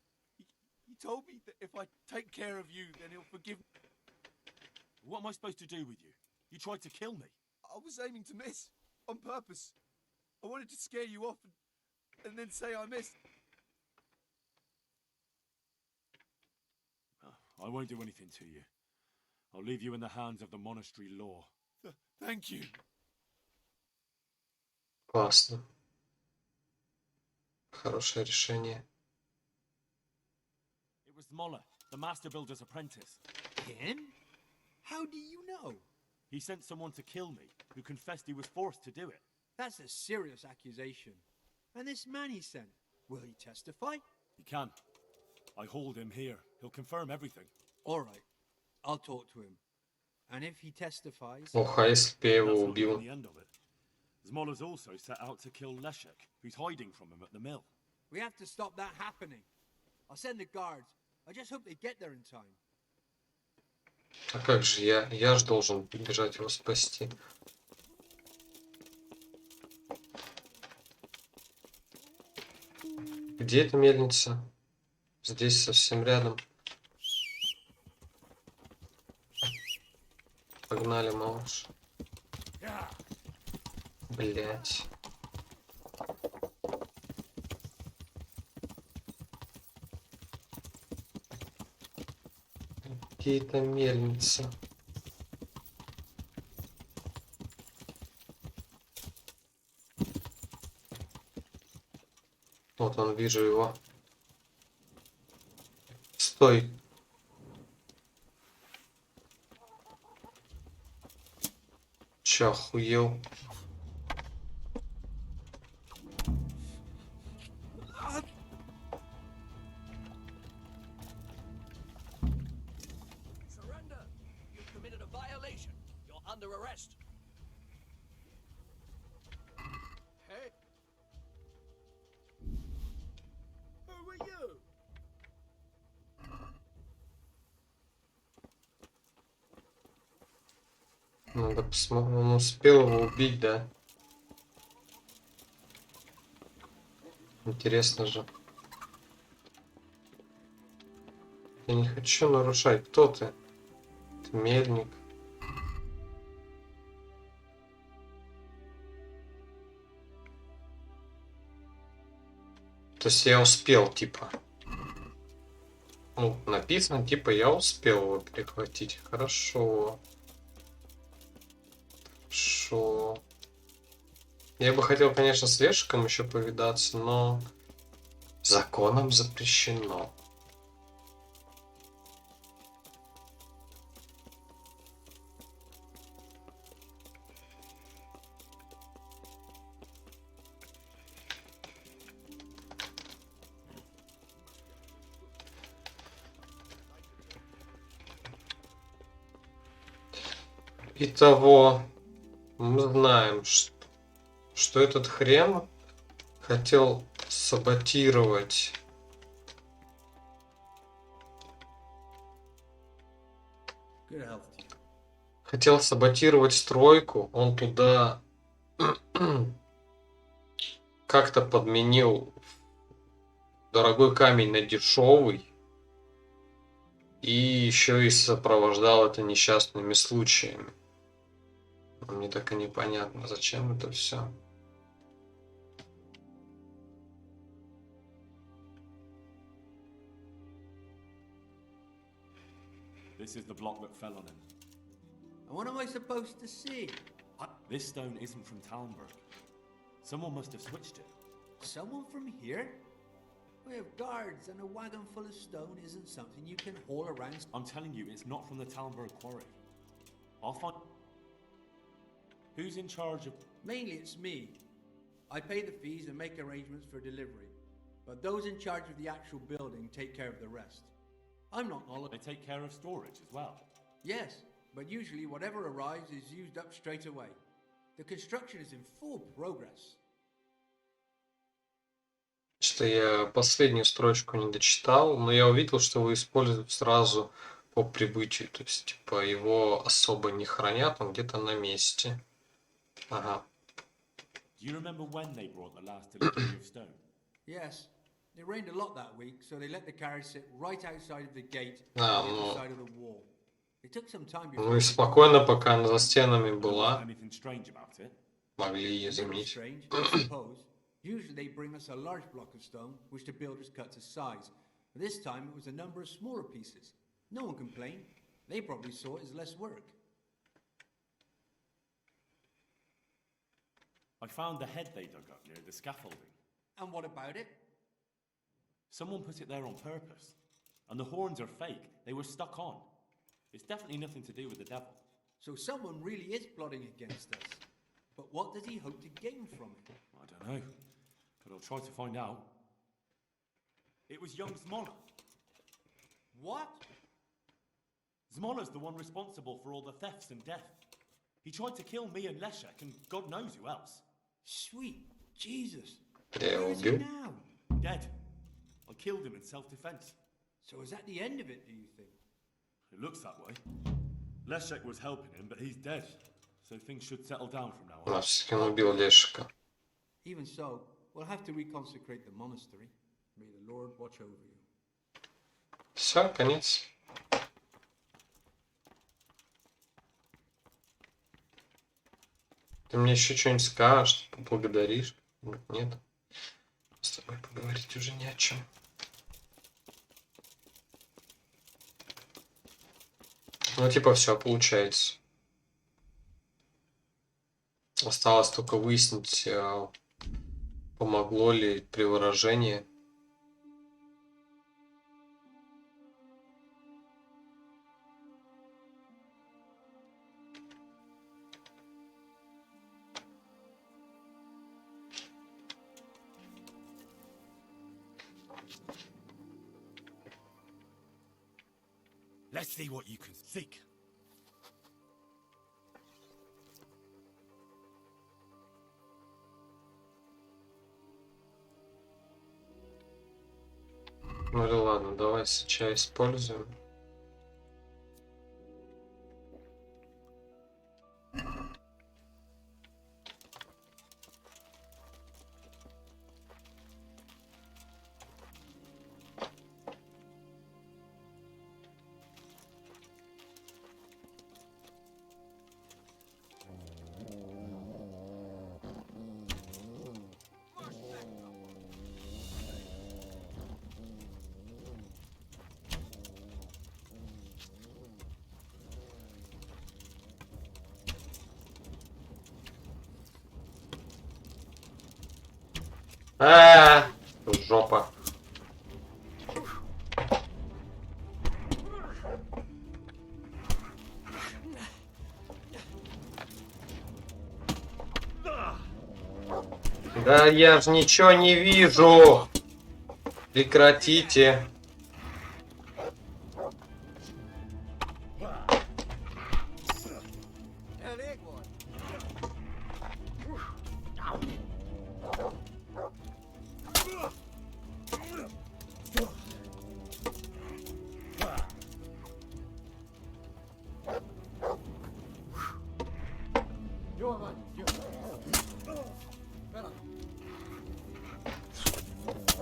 He told me that if I take care of you, then he'll forgive me. What am I supposed to do with you? You tried to kill me. I was aiming to miss. On purpose. I wanted to scare you off and then say I missed. I won't do anything to you. I'll leave you in the hands of the monastery law. Thank you. Классно. Хорошее решение. It was Molla, the master builder's apprentice. Him? How do you know? He sent someone to kill me, who confessed he was forced to do it. That's a serious accusation. And this man he sent, will he testify? He can. I hold him here. He'll confirm everything. All right, I'll talk to him. And if he testifies... Ох, а если бы я That's его not even убил? the end of it. Zmola's also set out to kill Leshek, who's hiding from him at the mill. We have to stop that happening. I'll send the guards. I just hope they get there in time. А как же я? Я же должен бежать его спасти. Где эта мельница? Здесь совсем рядом. Погнали, малыш. Блять. Где эта мельница? Вот он, вижу его. Стой. Чё, охуел? Surrender. You've committed a violation. You're under arrest. Hey? Who are you? Надо посмотреть. Он успел его убить, да? Интересно же. Я не хочу нарушать. Кто ты? Ты мельник. То есть я успел, типа. Ну, написано, типа, я успел его перехватить. Хорошо. Хорошо. Я бы хотел, конечно, с Лешиком еще повидаться, но законом запрещено. Итого, мы знаем, что этот хрен хотел саботировать стройку. Он туда как-то подменил дорогой камень на дешевый. И еще и сопровождал это несчастными случаями. Мне так и непонятно, зачем это все. This is the block that fell on him. And what am I supposed to see? This stone isn't from Talmberg. Someone must have switched it. Someone from here? We have guards, and a wagon full of stone isn't something you can haul around. I'm telling you, it's not from the Talmberg quarry. I'll find... Who's in charge of... Mainly it's me. I pay the fees and make arrangements for delivery. But those in charge of the actual building take care of the rest. I'm not knowledgeable. They take care of storage as well. Yes, but usually whatever arrives is used up straight away. The construction is in full progress. Что я последнюю строчку не дочитал, но я увидел, что его используют сразу по прибытию. То есть, типа, его особо не хранят, он где-то на месте. Ага. Do you remember when they brought the last delivery of stone? Yes, it rained a lot that week, so they let the carriage sit right outside of the gate А, on the ну, other side of the wall. It took some time before... ну и спокойно, пока она за стенами была, Anything strange about it? могли ее Little заменить. strange, I suppose. Usually they bring us a large block of stone, which the builders cut to size. But this time it was a number of smaller pieces. No one complained. They probably saw it as less work. I found the head they dug up near the scaffolding. And what about it? Someone put it there on purpose. And the horns are fake. They were stuck on. It's definitely nothing to do with the devil. So someone really is plotting against us. But what does he hope to gain from it? I don't know. But I'll try to find out. It was young Zmola. What? Zmola's the one responsible for all the thefts and death. He tried to kill me and Leszek and God knows who else. Sweet Jesus. Я его Where is he убил. now? Dead. I killed him in self-defense. So is that the end of it, do you think? It looks that way. Leszek was helping him, but he's dead. So things should settle down from now on. А, все-таки он убил Лешика. Even so, we'll have to reconsecrate the monastery. May the Lord watch over you. Все, конец. Ты мне еще что-нибудь скажешь, поблагодаришь? Нет? С тобой поговорить уже не о чем. Ну, типа, все получается. Осталось только выяснить, помогло ли приворожение. Let's see what you can seek. Ну да ладно, давай сейчас используем. Жопа. Да я ж ничего не вижу. Прекратите.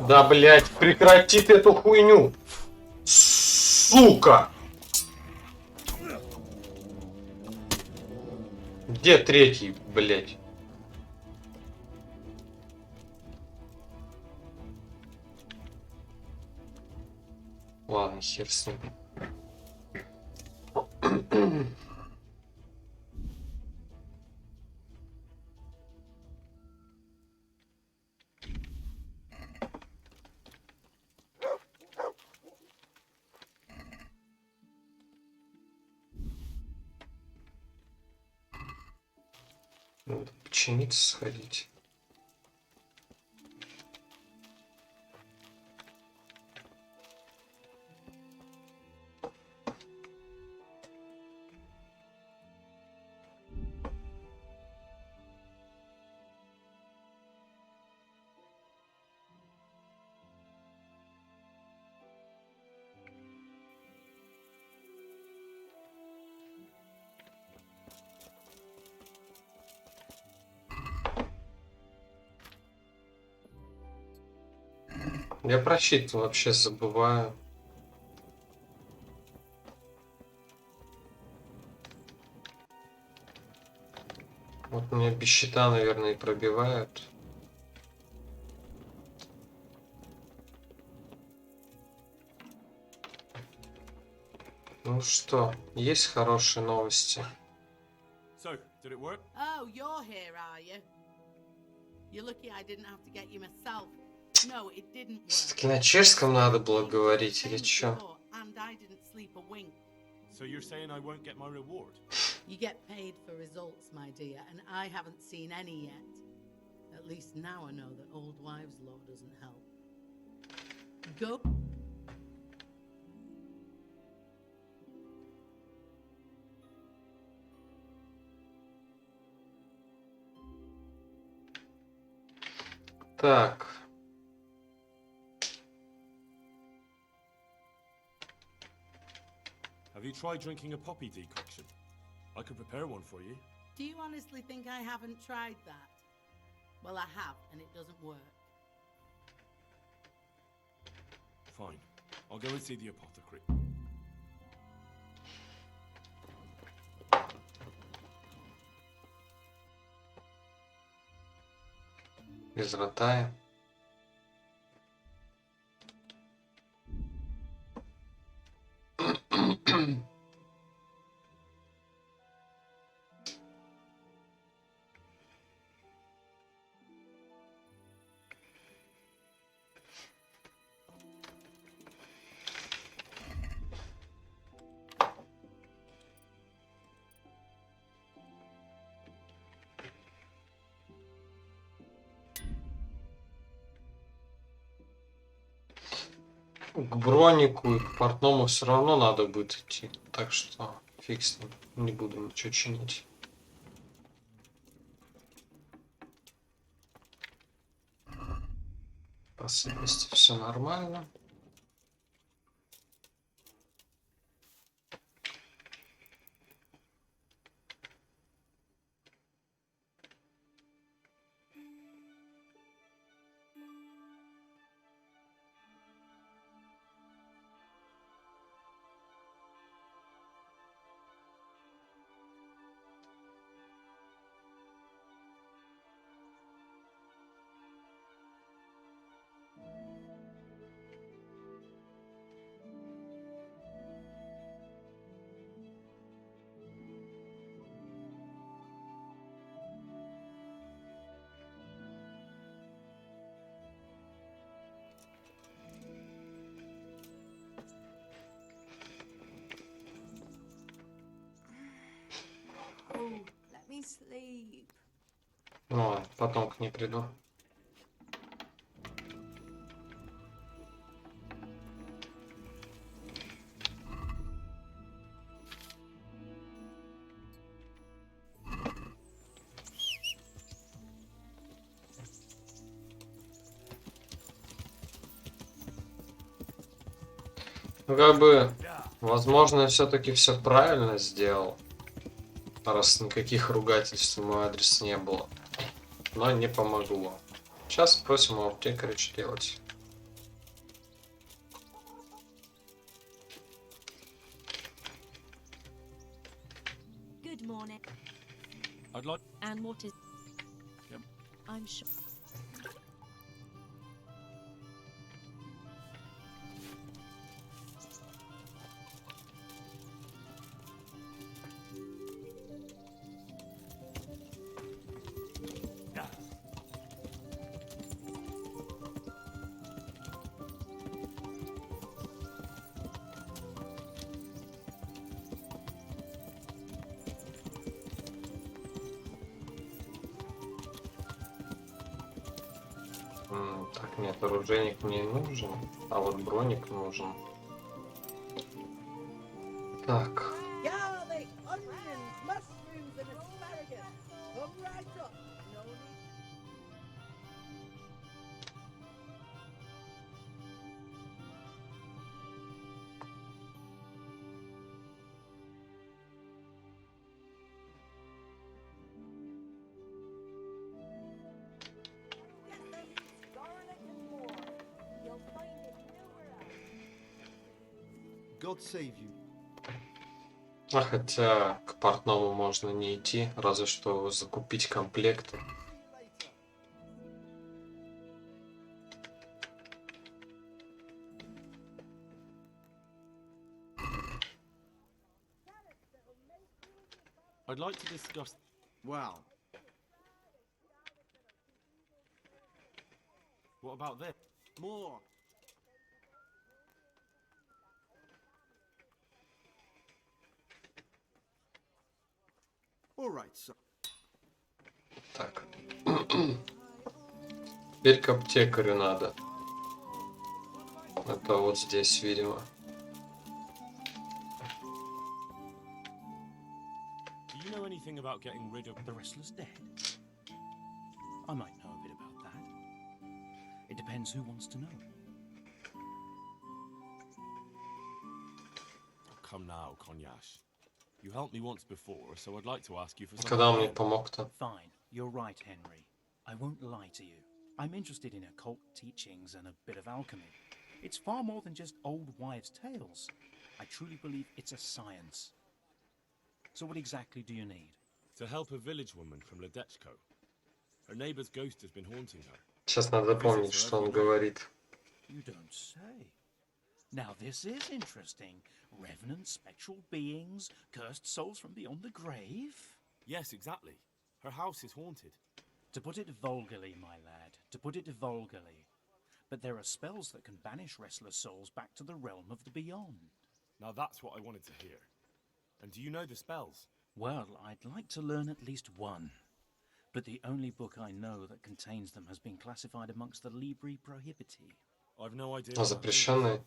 Да, блядь, прекрати ты эту хуйню. Сука. Где третий, блядь? Ладно, хер с ним. Надо починиться, сходить. Я про щит вообще забываю. Вот меня без щита, наверное, и пробивают. Ну что, есть хорошие новости? So, did it work? Oh, you're here, are you? You're lucky I didn't have to get you myself. No, it didn't work. Все-таки на чешском надо было говорить или чё? And I didn't sleep a wink. So you're saying I won't get my reward? You get paid for results, my dear, and I haven't seen any yet. At least now I know that old wives' law doesn't help. Go. Так. Have you tried drinking a poppy decoction? I could prepare one for you. Do you honestly think I haven't tried that? Well, I have, and it doesn't work. Fine. I'll go and see the apothecary. Без ротая. К бронику и к портному все равно надо будет идти. Так что фиг с ним. Не буду ничего чинить. По сытности все нормально. Oh, let me sleep. Ну ладно, потом к ней приду. Ну, как бы, возможно, я все-таки все правильно сделал, раз никаких ругательств в мой адрес не было, но не помогло. Сейчас спросим у аптекаря, что делать. Good morning. I'd like... And what is... Yep. I'm sure... Так, нет, оружейник мне не нужен, а вот броник нужен. Так. Garlic, onions, mushrooms, and asparagus. Come right up. No need. Get them garlic and more. You'll find it nowhere else. God save you. А хотя к портному можно не идти, разве что закупить комплекты. I'd like to discuss. Wow. What about this? More. All right, so. Так. Теперь к аптекарю надо. Это вот здесь, видимо. Do you know anything about getting rid of The wrestler's dead. I might know a bit about that. It depends who wants to know. Oh, come now, Konyash. You helped me once before, so I'd like to ask you for something. Когда он мне again. помог-то? Fine, you're right, Henry. I won't lie to you. I'm interested in occult teachings and a bit of alchemy. It's far more than just old wives' tales. I truly believe it's a science. So what exactly do you need? To help a village woman from Ledechko. Her neighbor's ghost has been haunting her. Сейчас надо запомнить, что он говорит. You don't say. Now this is interesting. Revenant spectral beings, cursed souls from beyond the grave? Yes, exactly. Her house is haunted. To put it vulgarly, my lad, to put it vulgarly. But there are spells that can banish restless souls back to the realm of the beyond. Now that's what I wanted to hear. And do you know the spells? Well, I'd like to learn at least one. But the only book I know that contains them has been classified amongst the Libri Prohibiti. I've no idea. А запрещенный?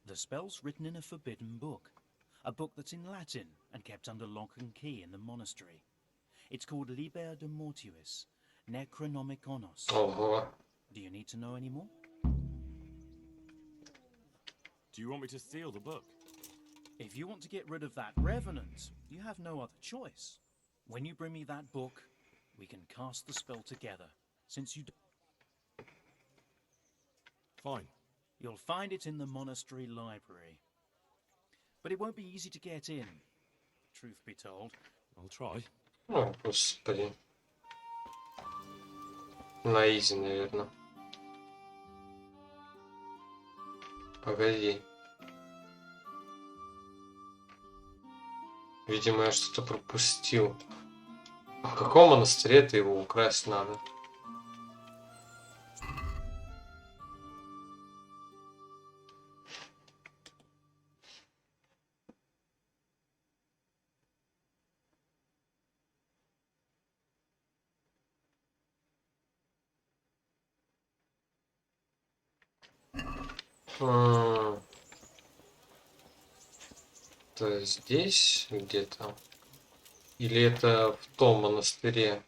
The spell's written in a forbidden book. A book that's in Latin and kept under lock and key in the monastery. It's called Liber de Mortuis, Necronomiconos. Ого. Do you need to know any more? Do you want me to steal the book? If you want to get rid of that revenant, you have no other choice. When you bring me that book, we can cast the spell together. Since you Fine. You'll find it in the monastery library. But it won't be easy to get in, truth be told. I'll try. О, господи. На изи, наверное. Погоди. Видимо, я что-то пропустил. А в каком монастыре-то его украсть надо? То есть здесь где-то? Или это в том монастыре?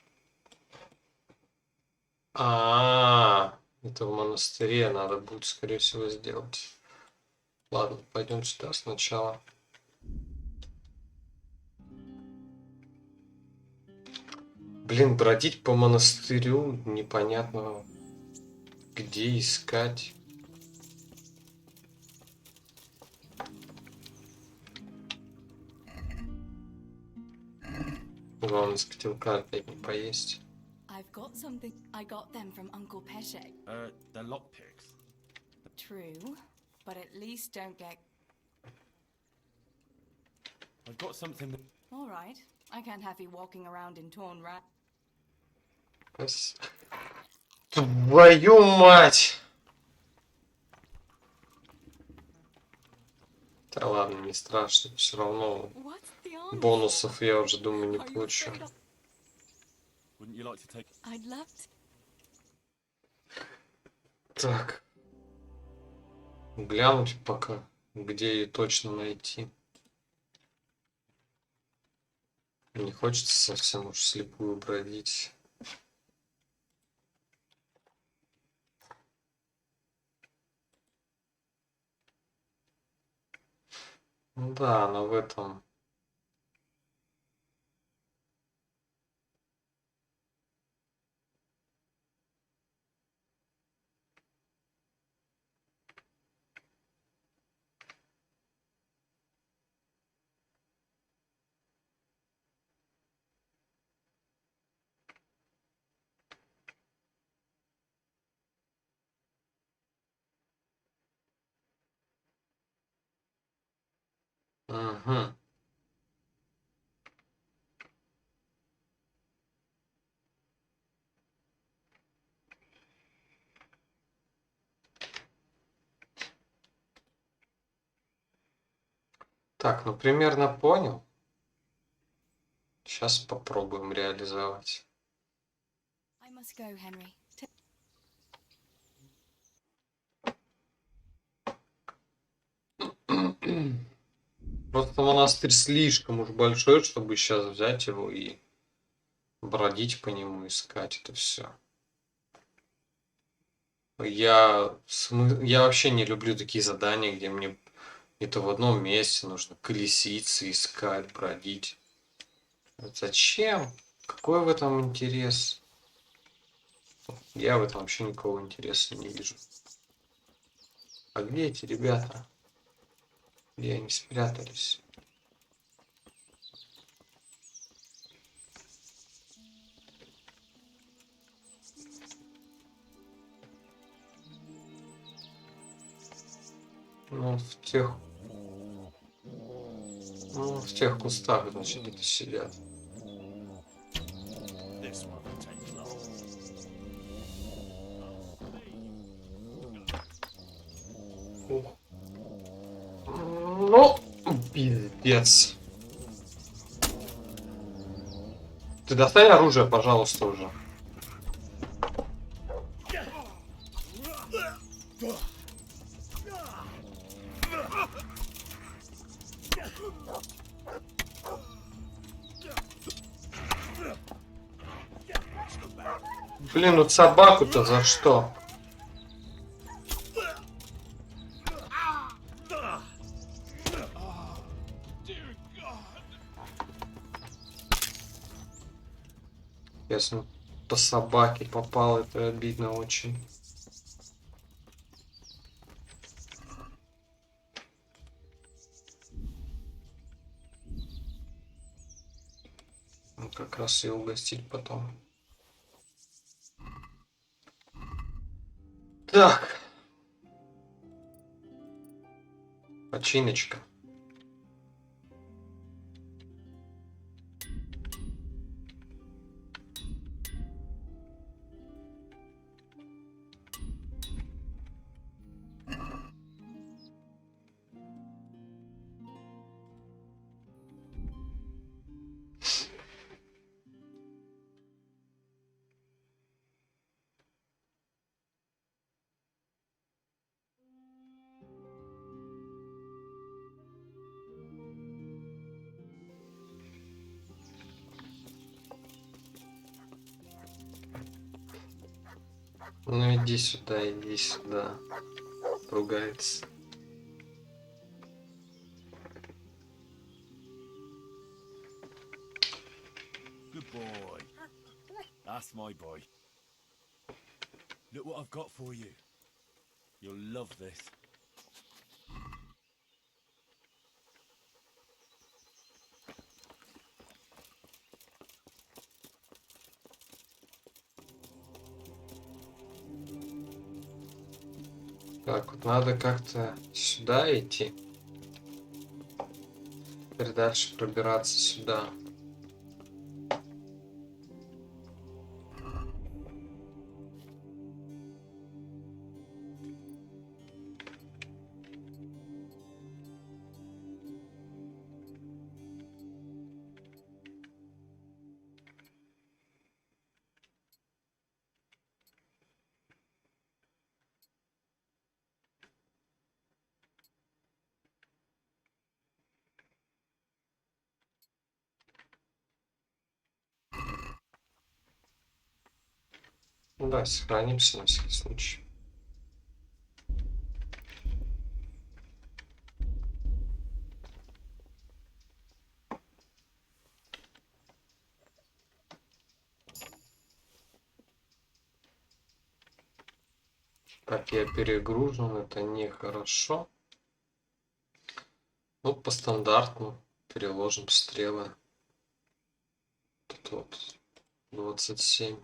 Это в монастыре надо будет, скорее всего, сделать. Ладно, пойдем сюда сначала. Блин, бродить по монастырю непонятно, где искать. Главное, с котелка опять не поесть. I've got something. I got them from Uncle Peshek. They're lockpicks. True, but at least don't get. I've got something that... All right, I can't have you walking around in torn rat. Твою мать! Да ладно, не страшно, все равно бонусов я уже думаю не получу. Wouldn't you like to take... I'd love to. Так. Глянуть пока, где ее точно найти. Не хочется совсем уж слепую бродить. Ну да, но в этом... Угу. Так, ну примерно понял. Сейчас попробуем реализовать. I must go, Henry. Просто монастырь слишком уж большой, чтобы сейчас взять его и бродить по нему, искать это все. Я вообще не люблю такие задания, где мне это в одном месте нужно колеситься, искать, бродить. Вот зачем? Какой в этом интерес? Я в этом вообще никакого интереса не вижу. А где эти ребята? Где они спрятались? Ну, в тех кустах, значит, где-то сидят. This won't take long. Ух. Ну, пиздец. Ты достань оружие, пожалуйста, уже. Блин, вот собаку-то за что? Если по собаке попал, это обидно очень. Ну, как раз и угостить потом. Так. Починочка. Ну иди сюда, иди сюда. Ругается. Good boy. That's my boy. Look what I've got for you. You'll love this. Так, вот надо как-то сюда идти. Теперь дальше пробираться сюда. Да, сохранимся на всякий случай. Так, я перегружен, это нехорошо. Ну, по стандарту переложим стрелы. Тут вот 27.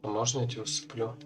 А можно я тебя усыплю?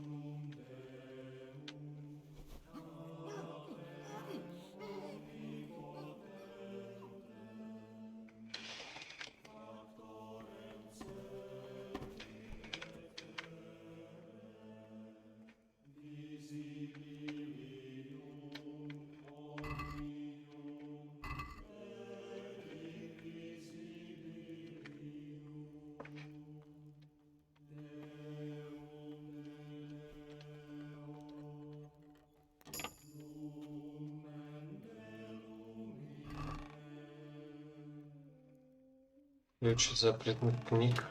Ключ от запретных книг.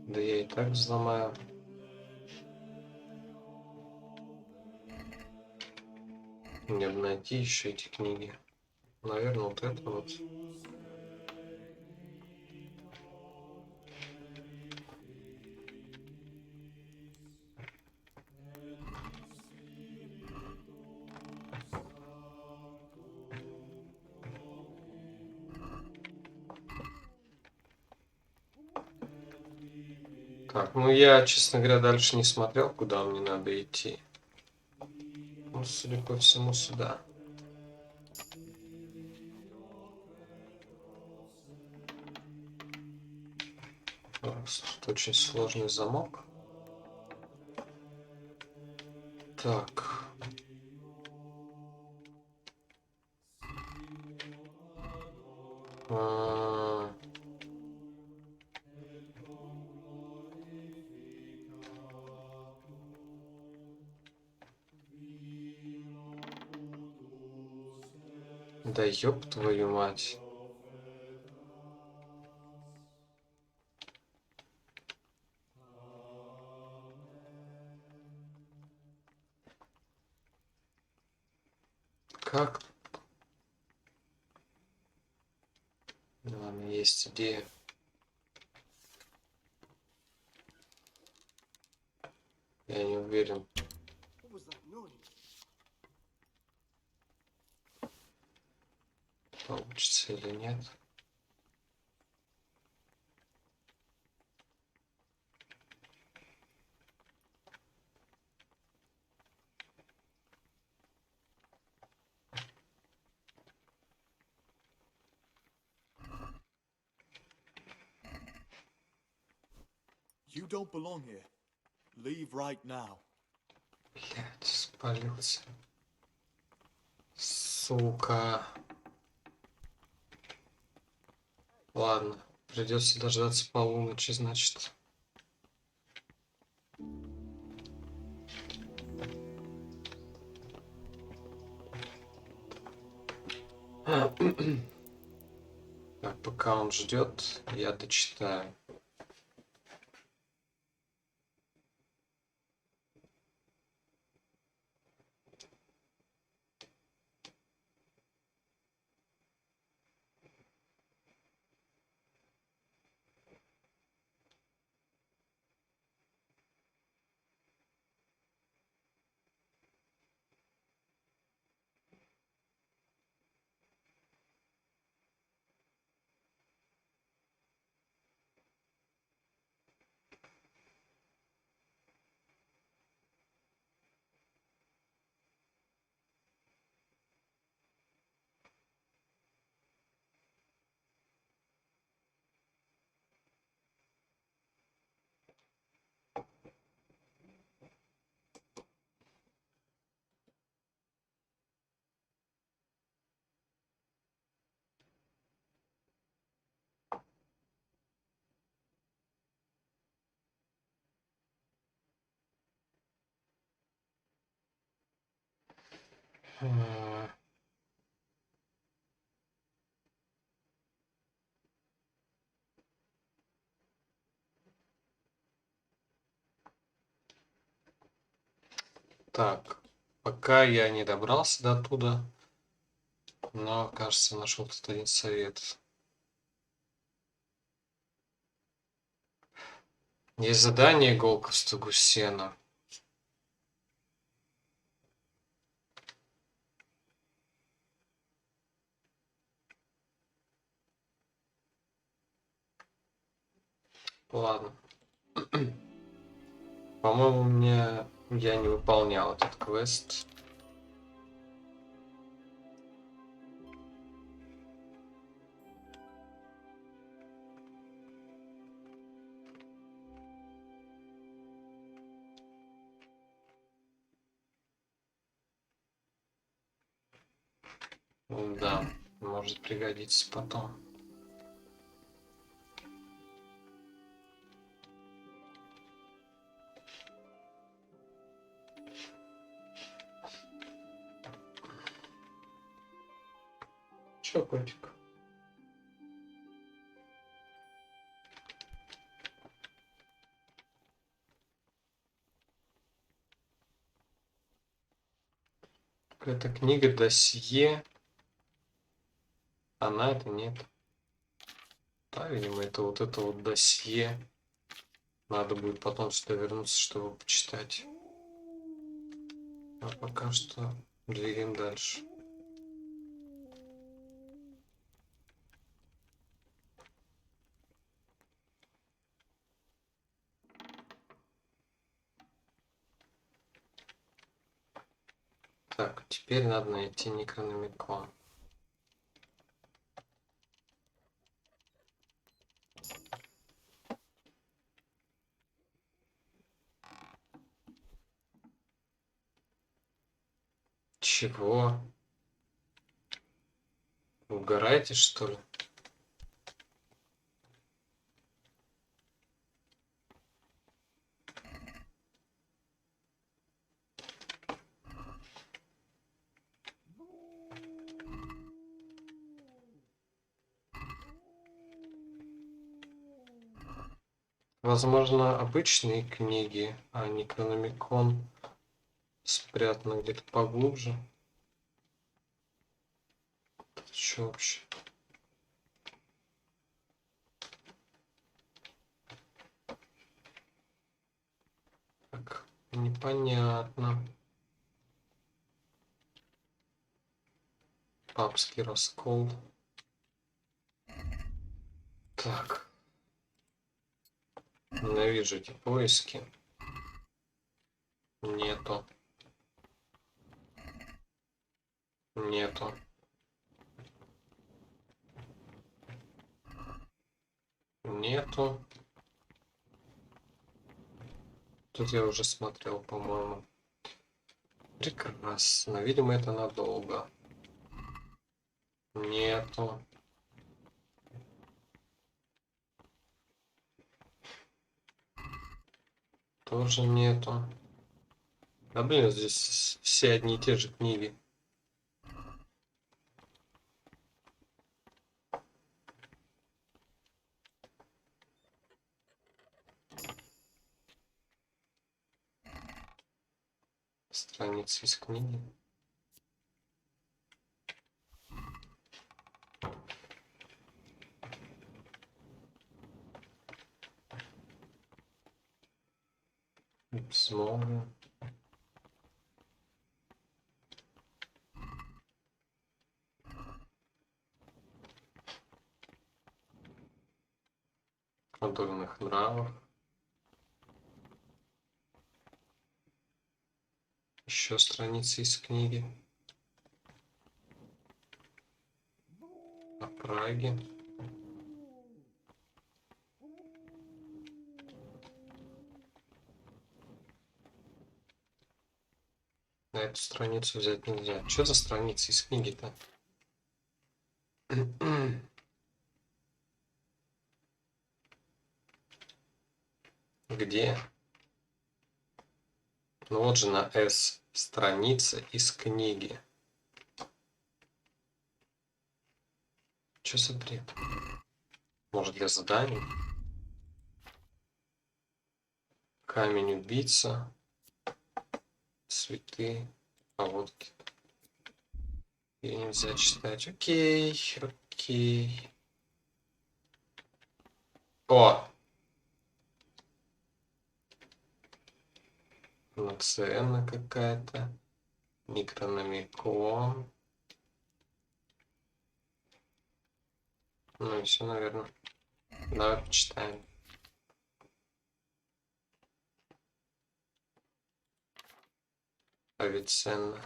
Да я и так взломаю. Мне бы найти еще эти книги. Наверное, вот это вот. Так, ну я, честно говоря, дальше не смотрел, куда мне надо идти. Ну, судя по всему, сюда. Тут очень сложный замок. Так. Да ёб твою мать. Как? Ладно, есть идея. Я не уверен, получится или нет. You don't belong here. Leave right now. Блять, спалился. Сука. Ладно, придется дождаться полуночи, значит. Так, пока он ждет, я дочитаю. Так, пока я не добрался до туда, но, кажется, нашел тут один совет. Есть задание иголка в стогу сена. Ладно. По-моему, я не выполнял этот квест. Да, может пригодиться потом. Чё, котик? Какая-то книга досье. Она это нет. Да, видимо, это вот досье. Надо будет потом сюда вернуться, чтобы почитать. А пока что двигаем дальше. Так, теперь надо найти Некрономикон. Чего? Угораете, что ли? Возможно, обычные книги, а Некрономикон спрятан где-то поглубже. Что вообще? Так, непонятно. Папский раскол. Так. Ненавижу эти поиски. Нету. Нету. Нету. Тут я уже смотрел, по-моему. Прекрасно. Видимо, это надолго. Нету. Тоже нету. Да блин, здесь все одни и те же книги. Страницы из книги. Смотрим. О дурных нравах. Еще страницы из книги. О Праге. На эту страницу взять нельзя. Что за страницы из книги-то? Где? Ну вот же на S. Страница из книги. Что за бред? Может, для заданий? Камень убийца. Цветы. А вот и нельзя читать. Окей, окей. О! Нацена какая-то. Микрономикон. Ну и все, наверное. Давай почитаем. Авиценна.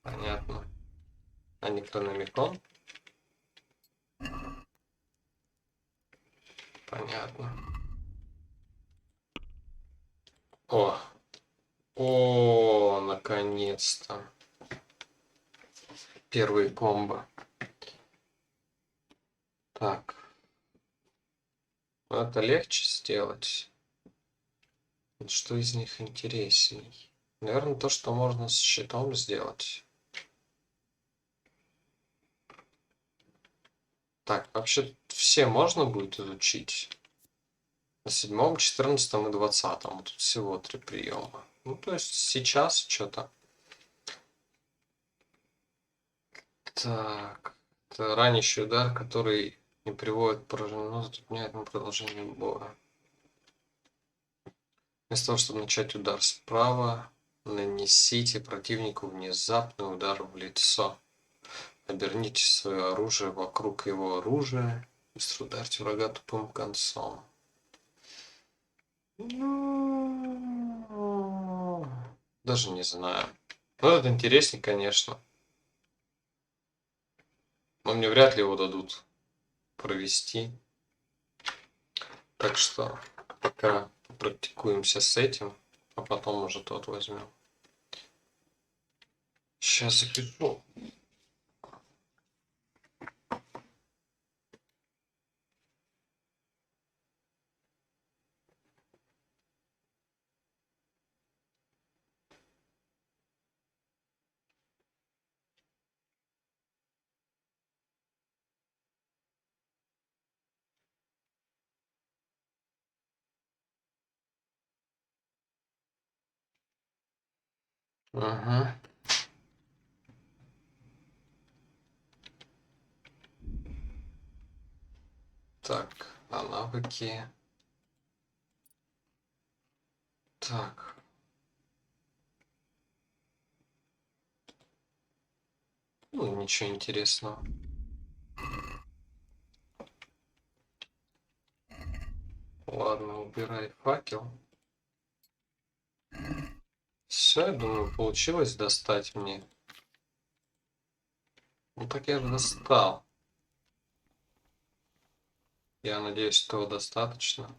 Понятно. А Некрономикон? Понятно. О! О, наконец-то. Первый комбо. Так. Это легче сделать. Что из них интересней? Наверное, то, что можно с щитом сделать. Так, вообще все можно будет изучить. На 7, 14 и 20. Тут всего 3 приема. Ну, то есть сейчас что-то. Так. Это ранящий удар, который не приводит к поражению, но затрудняет на продолжение боя. Вместо того, чтобы начать удар справа, нанесите противнику внезапный удар в лицо. Оберните свое оружие вокруг его оружия и ударьте врага тупым концом. Даже не знаю. Ну, это интереснее, конечно. Но мне вряд ли его дадут провести. Так что пока практикуемся с этим, а потом уже тот возьмем. Сейчас запишу. Ага. Так, а навыки. Так. Ну, ничего интересного. Ладно, убирай факел. Все, я думаю, получилось достать мне. Ну так я же достал. Я надеюсь, что достаточно.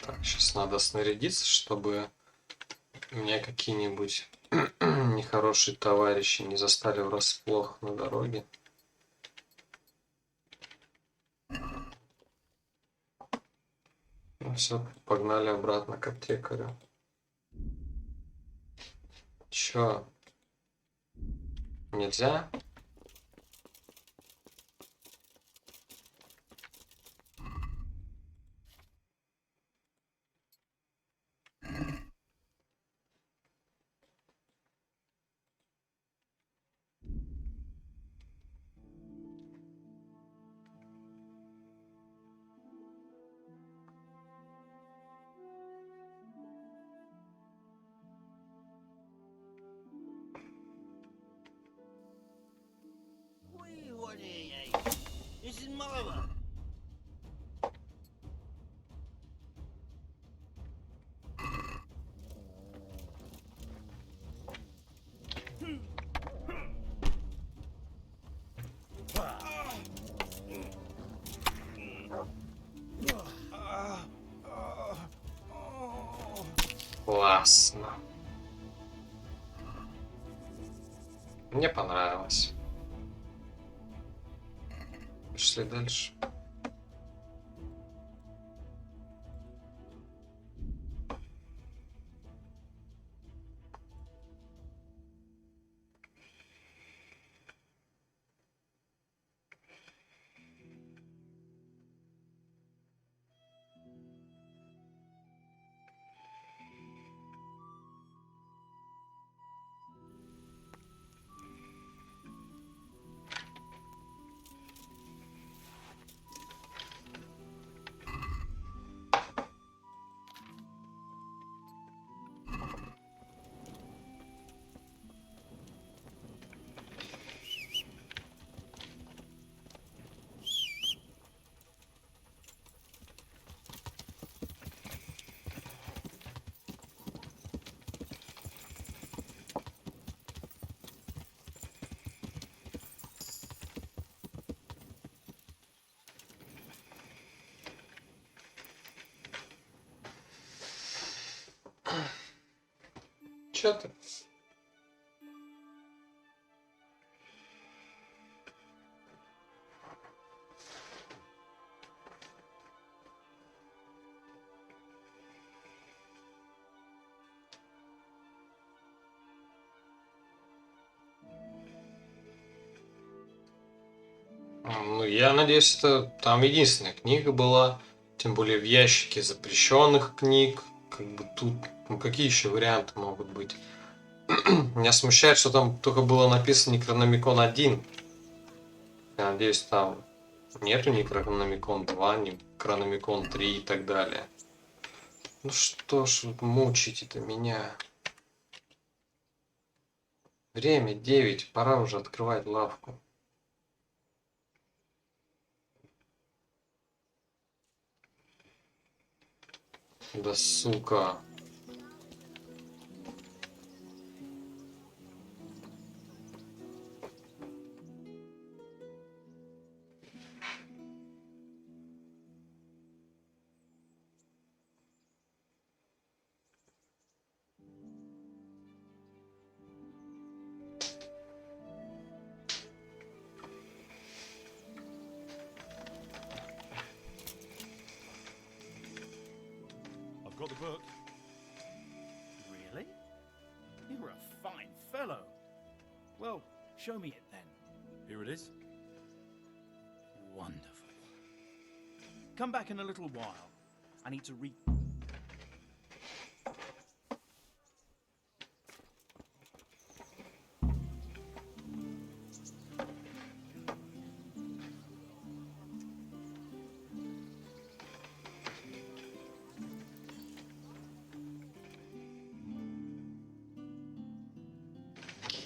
Так, сейчас надо снарядиться, чтобы меня какие-нибудь нехорошие товарищи не застали врасплох на дороге. Ну все, погнали обратно к аптекарю. Чё? Нельзя? What do you want here, eh? This is my work. Ясно. Мне понравилось. Пошли дальше. Чё ты? Ну, я надеюсь, это там единственная книга была. Тем более в ящике запрещенных книг. Как бы тут, ну какие еще варианты могут быть? Меня смущает, что там только было написано Necronomicon 1. Я надеюсь, там нету Necronomicon 2, Necronomicon 3 и так далее. Ну что ж, вы мучите-то меня. Время 9, пора уже открывать лавку. Да сука. I've got the book. Really? You're a fine fellow. Well, show me it then. Here it is. Wonderful. Come back in a little while. I need to read.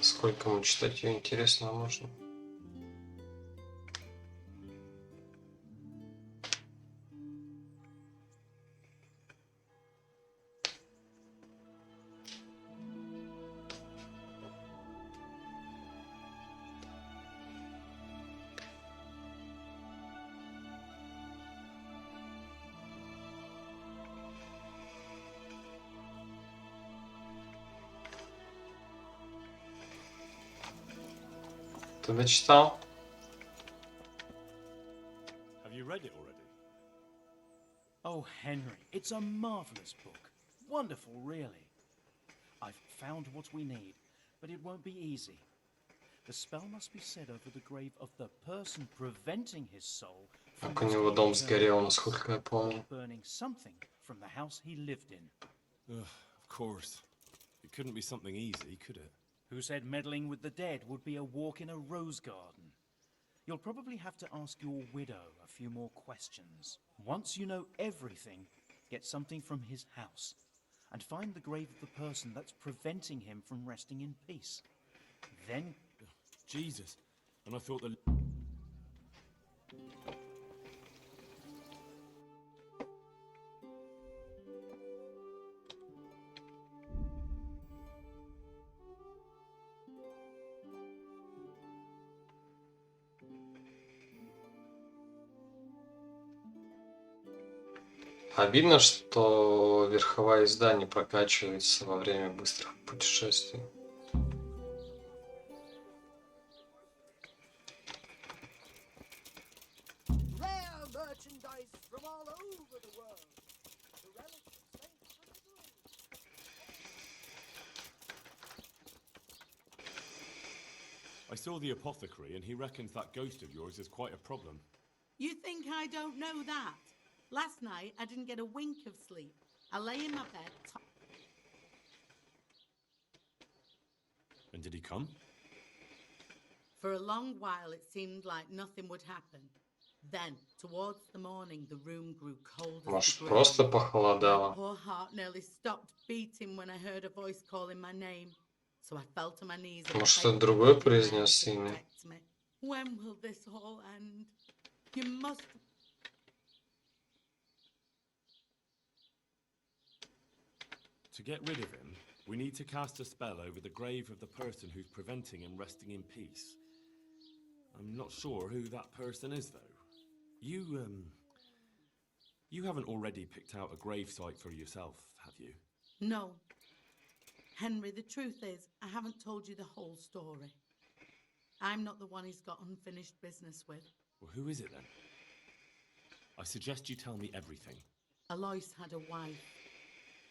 Сколько ему читать ее интересно можно? Ты дочитал? Have you read it already? Oh, Henry, it's a marvelous book. Wonderful, really. I've found what we need, but it won't be easy. The spell must be said over the grave of the person preventing his soul from Так у него дом сгорел, насколько я помню. burning something from the house he lived in. Ugh, of course. It couldn't be something easy, could it? Who said meddling with the dead would be a walk in a rose garden? You'll probably have to ask your widow a few more questions. Once you know everything, get something from his house and find the grave of the person that's preventing him from resting in peace. Then... Jesus. And I thought the... Обидно, что верховая езда не прокачивается во время быстрых путешествий. Rare merchandise from all over the world. The relics of saints deliverance. I saw the apothecary, and he reckons that ghost of yours is quite a problem. You think I don't know that? Last night, I didn't get a wink of sleep. I lay in my bed. And did he come? For a long while, it seemed like nothing would happen. Then, towards the morning, the room grew cold as Может, the grave. просто My похолодало? poor heart nearly stopped beating when I heard a voice calling my name. So I fell to my knees and Может, begged кто-то the другой Virgin Mary произнес to имя? protect me. When will this all end? You must... To get rid of him, we need to cast a spell over the grave of the person who's preventing him resting in peace. I'm not sure who that person is, though. You haven't already picked out a grave site for yourself, have you? No. Henry, the truth is, I haven't told you the whole story. I'm not the one he's got unfinished business with. Well, who is it then? I suggest you tell me everything. Alois had a wife.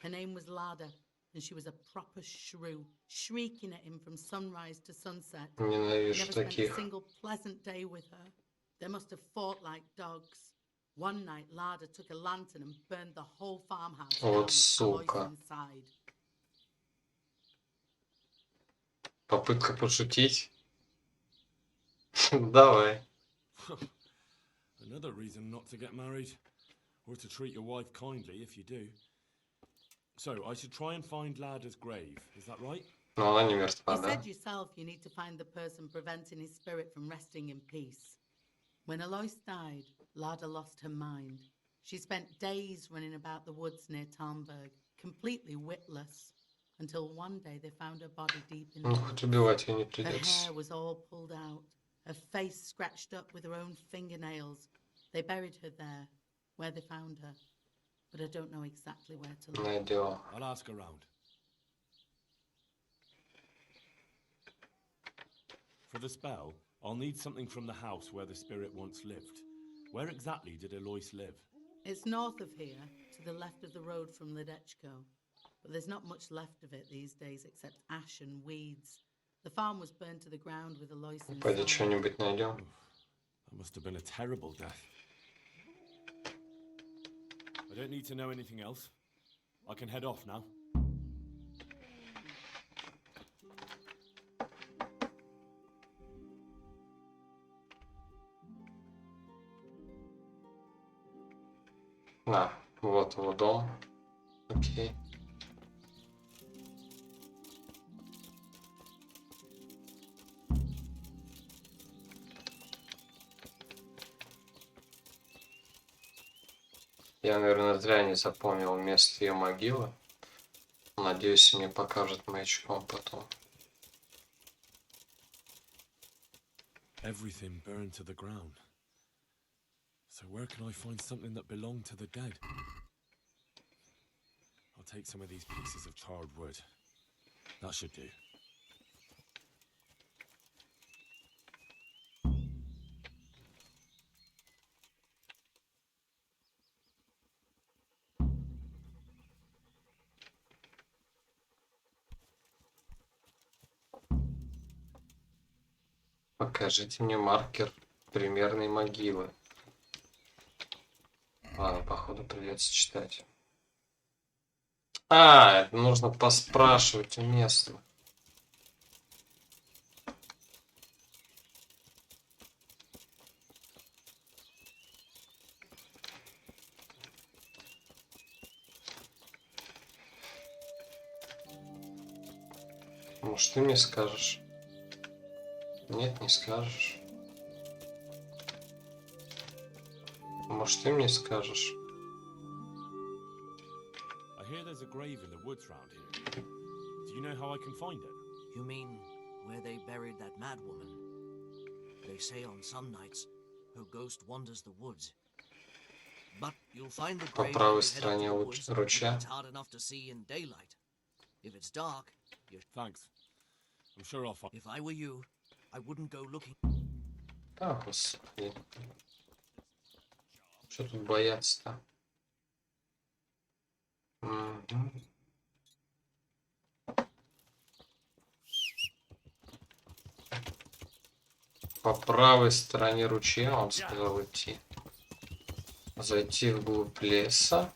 Her name was Lada, and she was a proper shrew, shrieking at him from sunrise to sunset. Ненавижу Never spent a таких. single pleasant day with her. They must have fought like dogs. One night, Lada took a lantern and burned the whole farmhouse down Вот with Alois сука. inside. Попытка пошутить? Давай. Another reason not to get married, or to treat your wife kindly if you do. So, I should try and find Lada's grave, is that right? Но она не мертва, You да? said yourself you need to find the person preventing his spirit from resting in peace. When Alois died, Lada lost her mind. She spent days running about the woods near Talmberg, completely witless, until one day they found her body deep in the Ну, woods. хоть убивать ее не Her придется. hair was all pulled out, her face scratched up with her own fingernails. They buried her there, where they found her, but I don't know exactly where to look. Найдем. I'll ask around. For the spell, I'll need something from the house where the spirit once lived. Where exactly did Alois live? It's north of here, to the left of the road from Ledechko. But there's not much left of it these days except ash and weeds. The farm was burned to the ground with Alois Пойди inside. что-нибудь найдем. That must have been a terrible death. I don't need to know anything else. I can head off now. На, вот его дом. Окей. Я, наверное, зря не запомнил место ее могилы. Надеюсь, мне покажет маячком потом. Everything burned to the ground. So where can I find something that belonged to the dead? I'll take some of these pieces of charred wood. That should do. Покажите мне маркер примерной могилы. Ладно, походу придется читать. А, это нужно поспрашивать у местных. Может, ты мне скажешь? Нет, не скажешь. Может, ты мне скажешь? I hear there's a grave in the woods round here. Do you know how I can find it? You mean where they buried that mad woman? They say on some nights her ghost wanders the woods. But you'll find the По grave правой when you head up to стороне the woods, and ручья. it's hard enough to see in daylight. If it's dark, you're... Thanks. I'm sure I'll find... If I were you, I wouldn't go looking. А, господи. Что тут бояться-то? Мгм. По правой стороне ручья, он сказал идти. Зайти вглубь леса.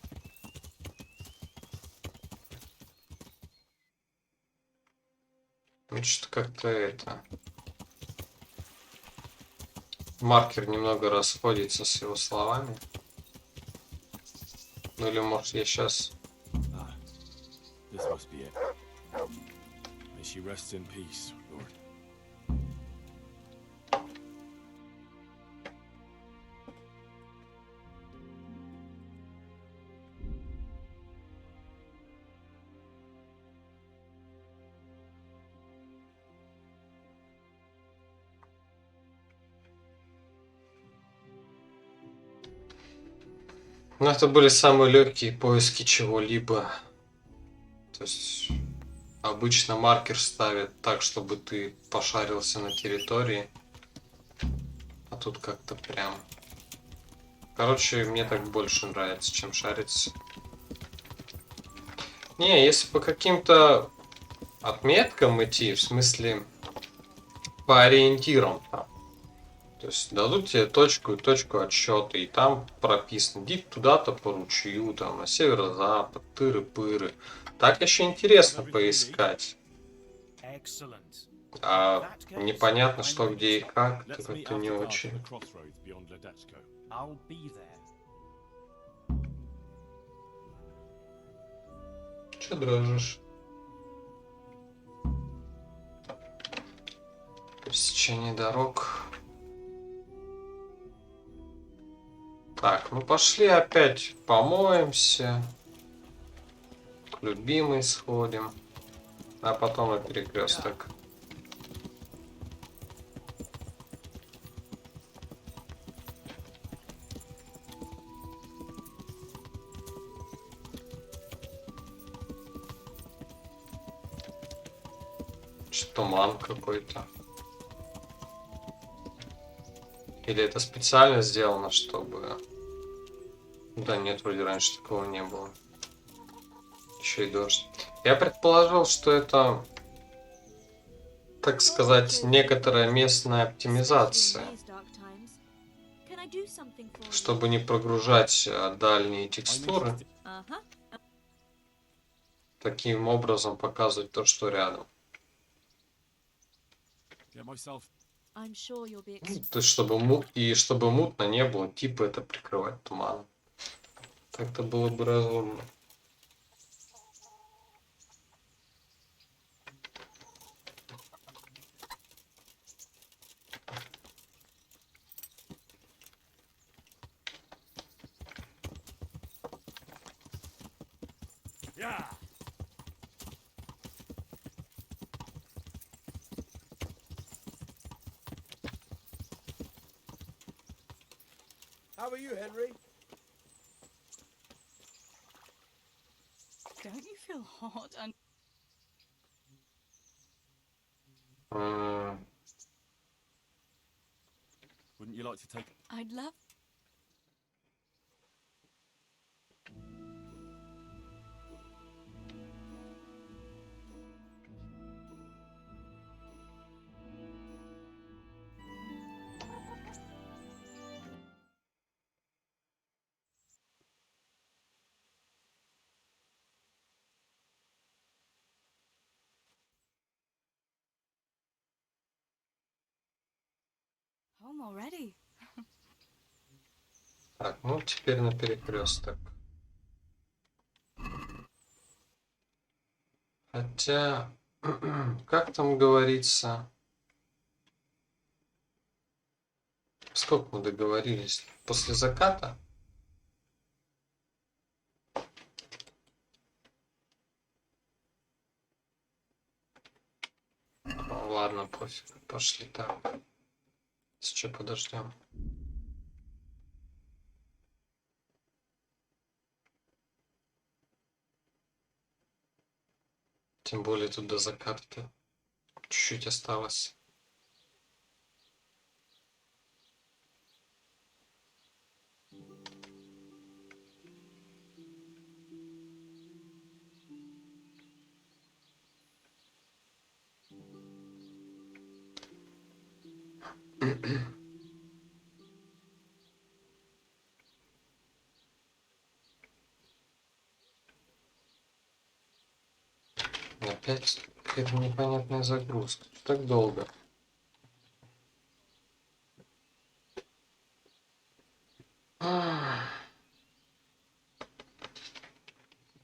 Ну, что-то как-то это... Маркер немного расходится с его словами. Ну или может я сейчас... This must be it. May she rest in peace, Lord. Ну, это были самые легкие поиски чего-либо. То есть обычно маркер ставят так, чтобы ты пошарился на территории. А тут как-то прям... Короче, мне так больше нравится, чем шариться. Не, если по каким-то отметкам идти, в смысле по ориентирам там. То есть дадут тебе точку и точку отсчета, и там прописано, иди туда-то по ручью, там, на северо-запад, тыры-пыры. Так еще интересно поискать. А непонятно, что где и как, так это не очень. Че дрожишь? Пересечение дорог. Так, ну пошли опять помоемся. К любимой сходим. А потом на перекресток. Что, туман какой-то? Или это специально сделано, чтобы... Да нет, вроде раньше такого не было. Еще и дождь. Я предположил, что это, так сказать, некоторая местная оптимизация. Чтобы не прогружать дальние текстуры. Таким образом показывать то, что рядом. То есть, чтобы мутно не было, типа это прикрывать туманом. Так-то было бы разумно. How are you, Henry? Don't you feel hot and... Wouldn't you like to take... I'd love... Home already. Так, ну теперь на перекресток. Хотя, как там говорится, сколько мы договорились? После заката? Ну, ладно, пофиг, пошли так. Сейчас подождем. Тем более тут до заката чуть-чуть осталось. Опять какая-то непонятная загрузка. Так долго.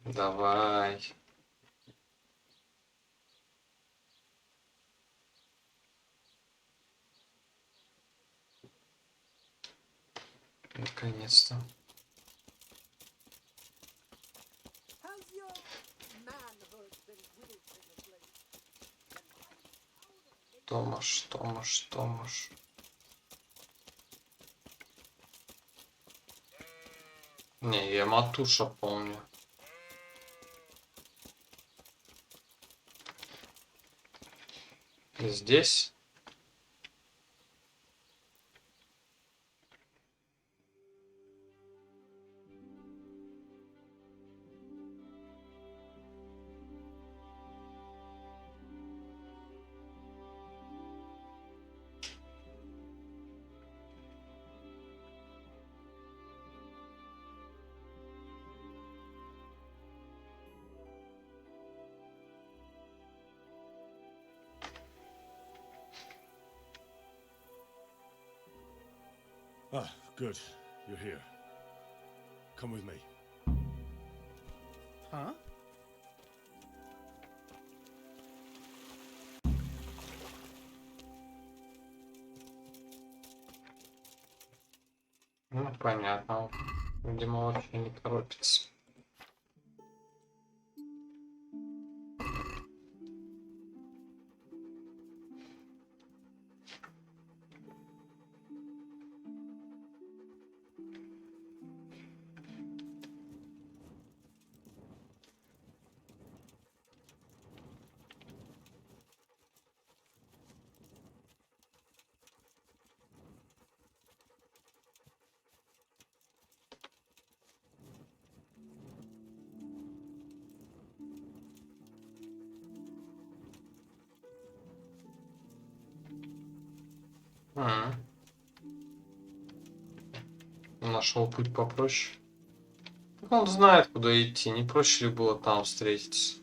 Давай. Наконец-то. Томаш, Томаш, Томаш. Не, я Матуша помню. Здесь? Ah, good. You're here. Come with me. Huh? Ну, понятно. Видимо, вообще не торопится. Нашел путь попроще. Он знает, куда идти. Не проще ли было там встретиться?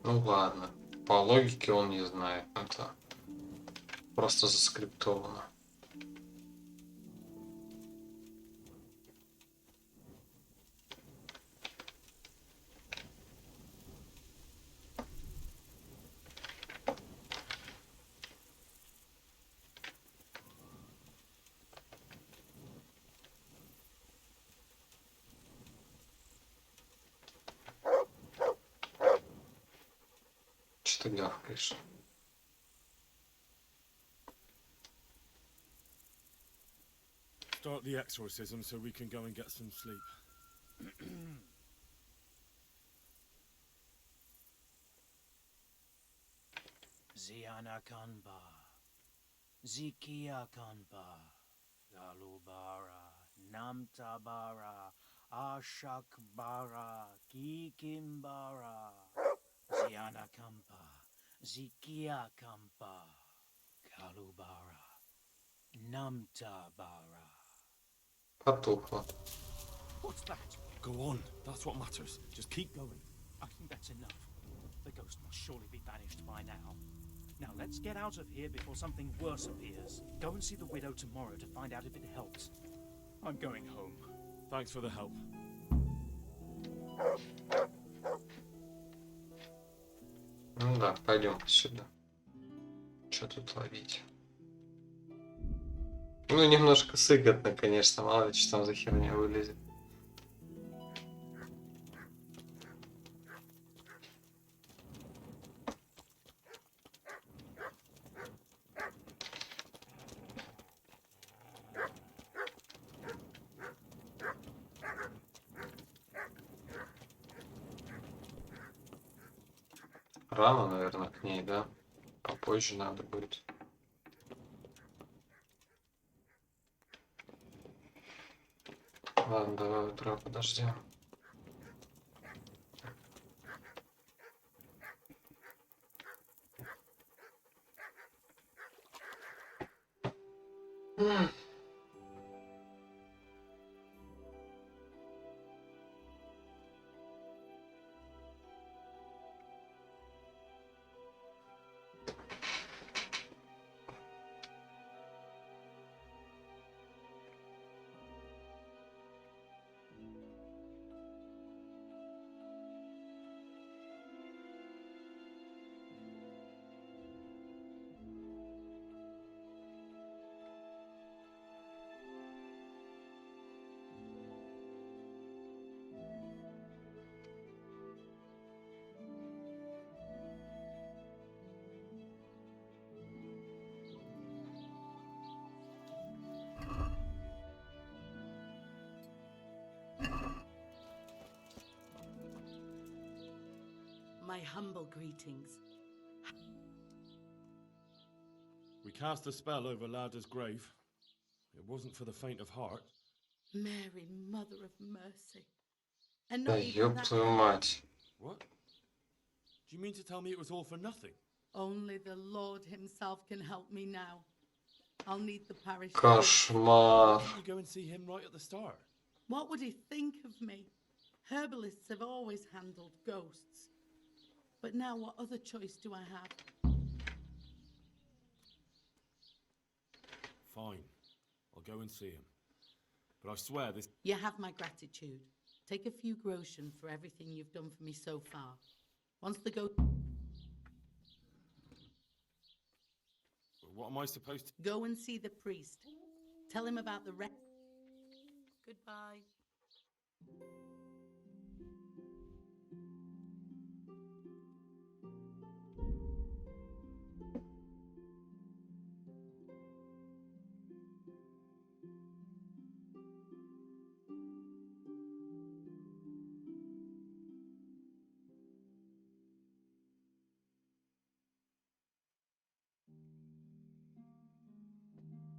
Ну ладно. По логике он не знает. Это просто заскриптовано. Что ты гавкаешь? Start the exorcism so we can go and get some sleep. Ziana Kanba, Zikia Kanba, Galubara, Namtabara, Ashakbara, Kikimbara, Ziana Kampa, Zikia Kampa, Galubara, Namtabara. Потухло. What's that? Go on. That's what matters. Just keep going. I think that's enough. The ghost must surely be banished by now. Now let's get out of here before something worse appears. Go and see the widow tomorrow to find out if it helps. I'm going home. Thanks for the help. Ну да, пойдем сюда. Что тут ловить? Ну, немножко сыготно, конечно. Мало ли, что там за херня вылезет. Рано, наверное, к ней, да? Попозже надо будет. Ладно, давай утро подождем. My humble greetings. We cast a spell over Lada's grave. It wasn't for the faint of heart. Mary, Mother of Mercy. And Да not even ёб that. твою мать. What? Do you mean to tell me it was all for nothing? Only the Lord himself can help me now. I'll need the parish. Кошмар. Why didn't you go and see him right at the start? What would he think of me? Herbalists have always handled ghosts. But now what other choice do I have? Fine. I'll go and see him. But I swear this... You have my gratitude. Take a few groschen for everything you've done for me so far. Once the ghost... What am I supposed to... Go and see the priest. Tell him about the Goodbye.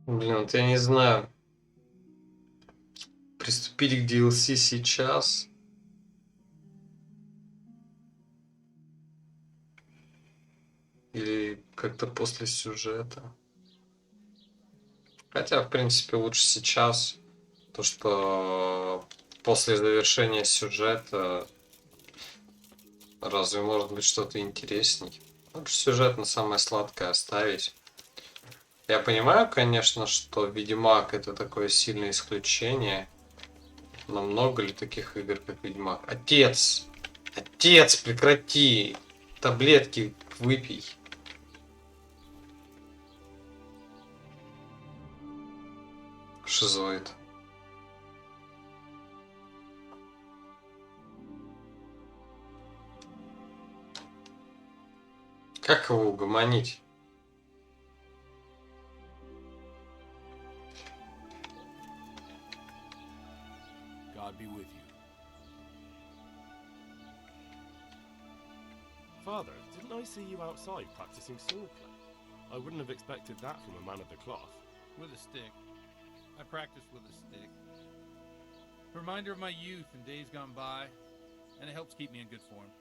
Блин, вот я не знаю. Приступить к DLC сейчас. Или как-то после сюжета. Хотя, в принципе, лучше сейчас. То, что после завершения сюжета разве может быть что-то интересней? Лучше сюжет на самое сладкое оставить. Я понимаю, конечно, что Ведьмак это такое сильное исключение. Но много ли таких игр, как Ведьмак? Отец! Отец, прекрати! Таблетки выпей. Шизоид. Как его угомонить? God be with you. Father, didn't I see you outside practicing swordplay? I wouldn't have expected that from a man of the cloth. With a stick. I practice with a stick. Reminder of my youth and days gone by, and it helps keep me in good form.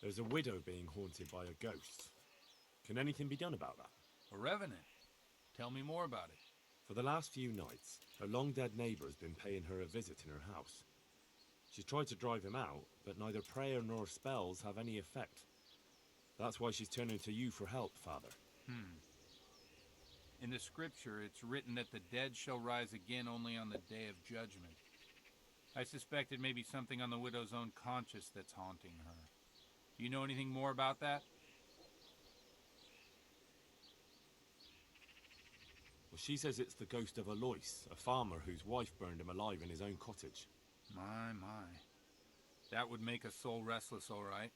There's a widow being haunted by a ghost. Can anything be done about that? A revenant? Tell me more about it. For the last few nights, her long-dead neighbour has been paying her a visit in her house. She's tried to drive him out, but neither prayer nor spells have any effect. That's why she's turning to you for help, Father. In the scripture, it's written that the dead shall rise again only on the day of judgment. I suspect it may be something on the widow's own conscience that's haunting her. Do you know anything more about that? Well, she says it's the ghost of Alois, a farmer whose wife burned him alive in his own cottage. My. That would make a soul restless, all right.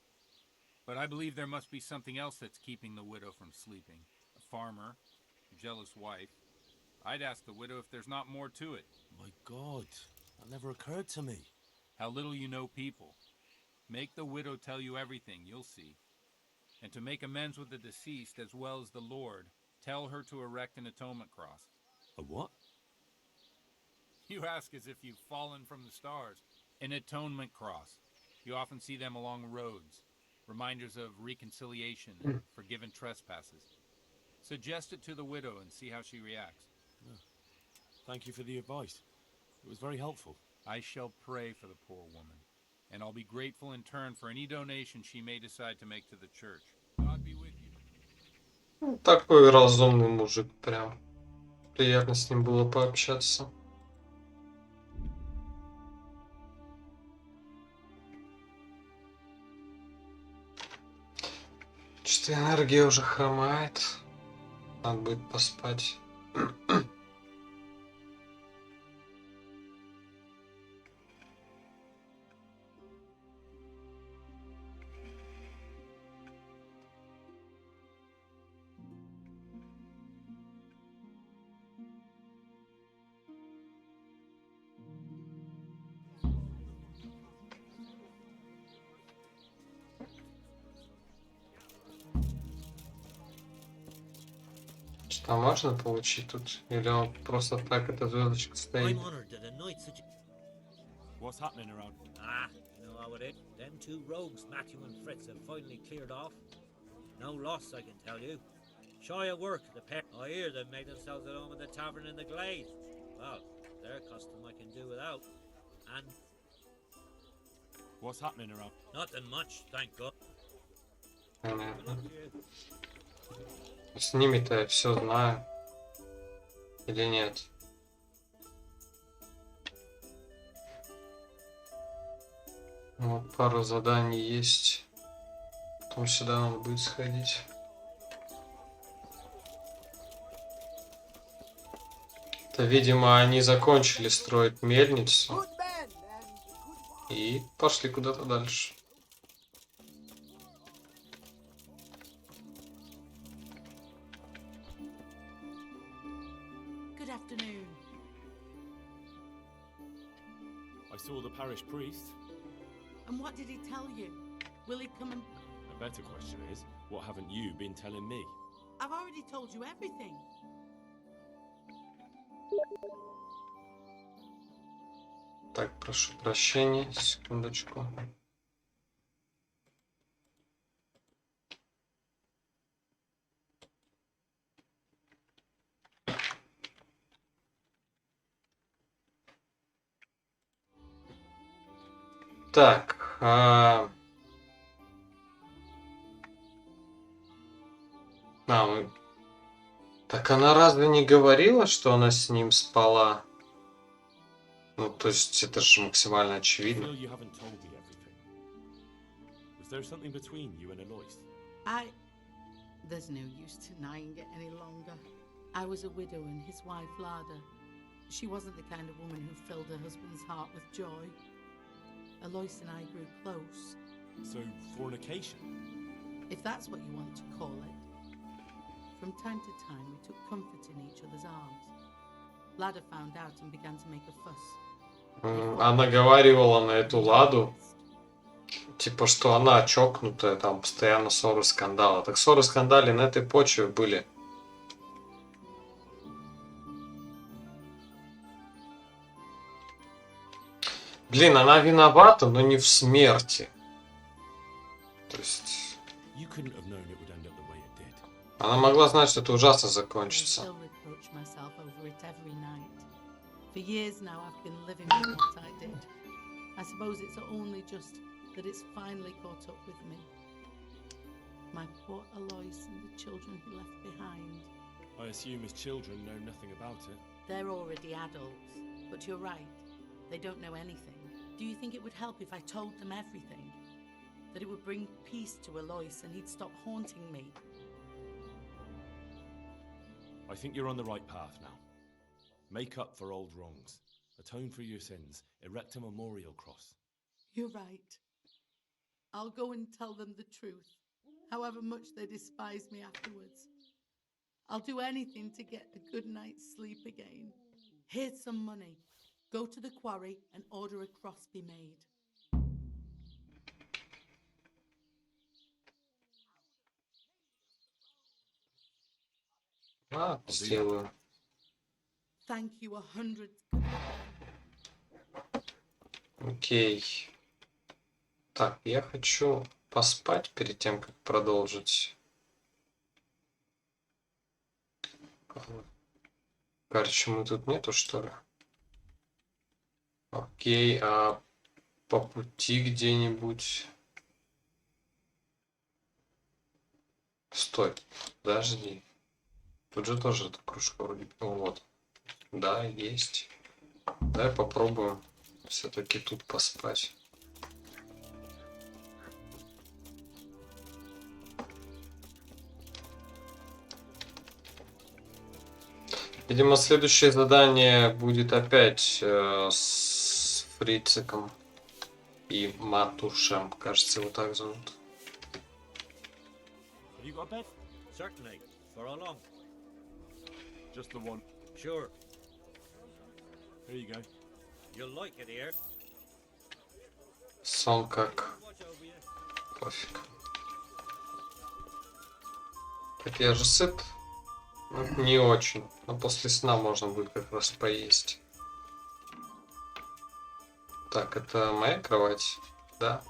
But I believe there must be something else that's keeping the widow from sleeping. A farmer, a jealous wife. I'd ask the widow if there's not more to it. My God, that never occurred to me. How little you know people. Make the widow tell you everything, you'll see. And to make amends with the deceased as well as the Lord, tell her to erect an atonement cross. A what? You ask as if you've fallen from the stars. An atonement cross. You often see them along roads. Reminders of reconciliation and forgiven trespasses. Suggest it to the widow and see how she reacts. Thank you for the advice. It was very helpful. I shall pray for the poor woman, and I'll be grateful in turn for any donation she may decide to make to the church. God be with you. Такой разумный мужик прям. Приятно с ним было пообщаться. Что-то энергия уже хромает. Надо будет поспать. Что можно получить тут? Или он просто так, эта звездочка стоит? I'm honored that a knight such. What's happening around? Ah, you know how it is. Them two rogues, Matthew and Fritz, have finally cleared off. No loss, I can tell you. Shy of work, the pair. I hear they've made themselves at home in the tavern in the glade. Well, their custom I can do without. And What's happening around? nothing much, thank God. Понятно. С ними-то я все знаю. Или нет? Вот пару заданий есть. Потом сюда надо будет сходить. Это, видимо, они закончили строить мельницу. И пошли куда-то дальше. Good afternoon. I saw the parish priest. And what did he tell you? Will he come and... A better question is, what haven't you been telling me? I've already told you everything. Так, прошу прощения, секундочку. Так, так она разве не говорила, что она с ним спала? Ну, то есть это же максимально I очевидно. feel you haven't told me everything. Was there something between you and Alois? There's no use denying it any longer. I was a widow and his wife, Lada. She wasn't the kind of woman who filled her husband's heart with joy. Alois and I grew close. So, fornication? If that's what you want to call it. From time to time, we took comfort in each other's arms. Lada found out and began to make a fuss. Она говаривала на эту Ладу, типа, что она чокнутая, там постоянно ссоры, скандалы. Так ссоры, скандалы на этой почве были. Блин, она виновата, но не в смерти. То есть... You couldn't have known it would end up the way it did. Она могла знать, что это ужасно I закончится. still reproach myself over it every night. For years now, I've been living with what I did. I suppose it's only just that it's finally caught up with me. My poor Alois and the children he left behind. I assume his children know nothing about it. They're already adults, but you're right. They don't know anything. Do you think it would help if I told them everything? That it would bring peace to Alois and he'd stop haunting me? I think you're on the right path now. Make up for old wrongs. Atone for your sins. Erect a memorial cross. You're right. I'll go and tell them the truth, however much they despise me afterwards. I'll do anything to get a good night's sleep again. Here's some money. Go to the quarry and order a cross be made. Сделаю. Thank you 100. Окей. Так, я хочу поспать перед тем, как продолжить. Короче, мы тут нету, что ли? Окей, а по пути где-нибудь... Стой, подожди. Тут же тоже эта кружка вроде... Вот. Да, есть. Давай попробуем все-таки тут поспать. Видимо, следующее задание будет опять с Фрициком и Матушем. Кажется, его так зовут. Have you got a bed? Certainly. For how long? Just the one. Sure. Here you go. You'll like it here. Сон как... Watch over you. Пофиг. Так я же сыт. Ну, не очень. Но после сна можно будет как раз поесть. Так, это моя кровать? Да.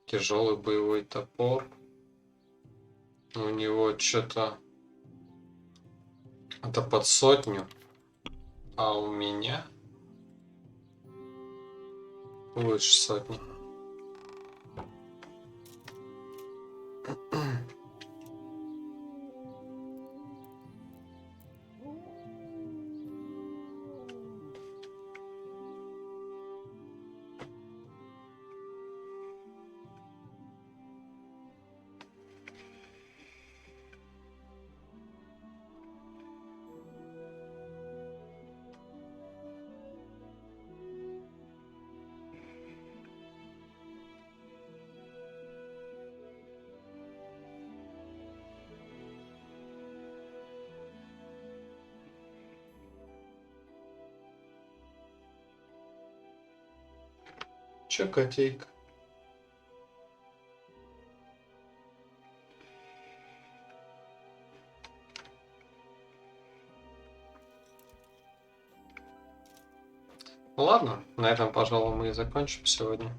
Тяжелый боевой топор. У него что-то... Это под 100. А у меня... Выше 100. Че, котейка? Ну ладно, на этом, пожалуй, мы и закончим сегодня.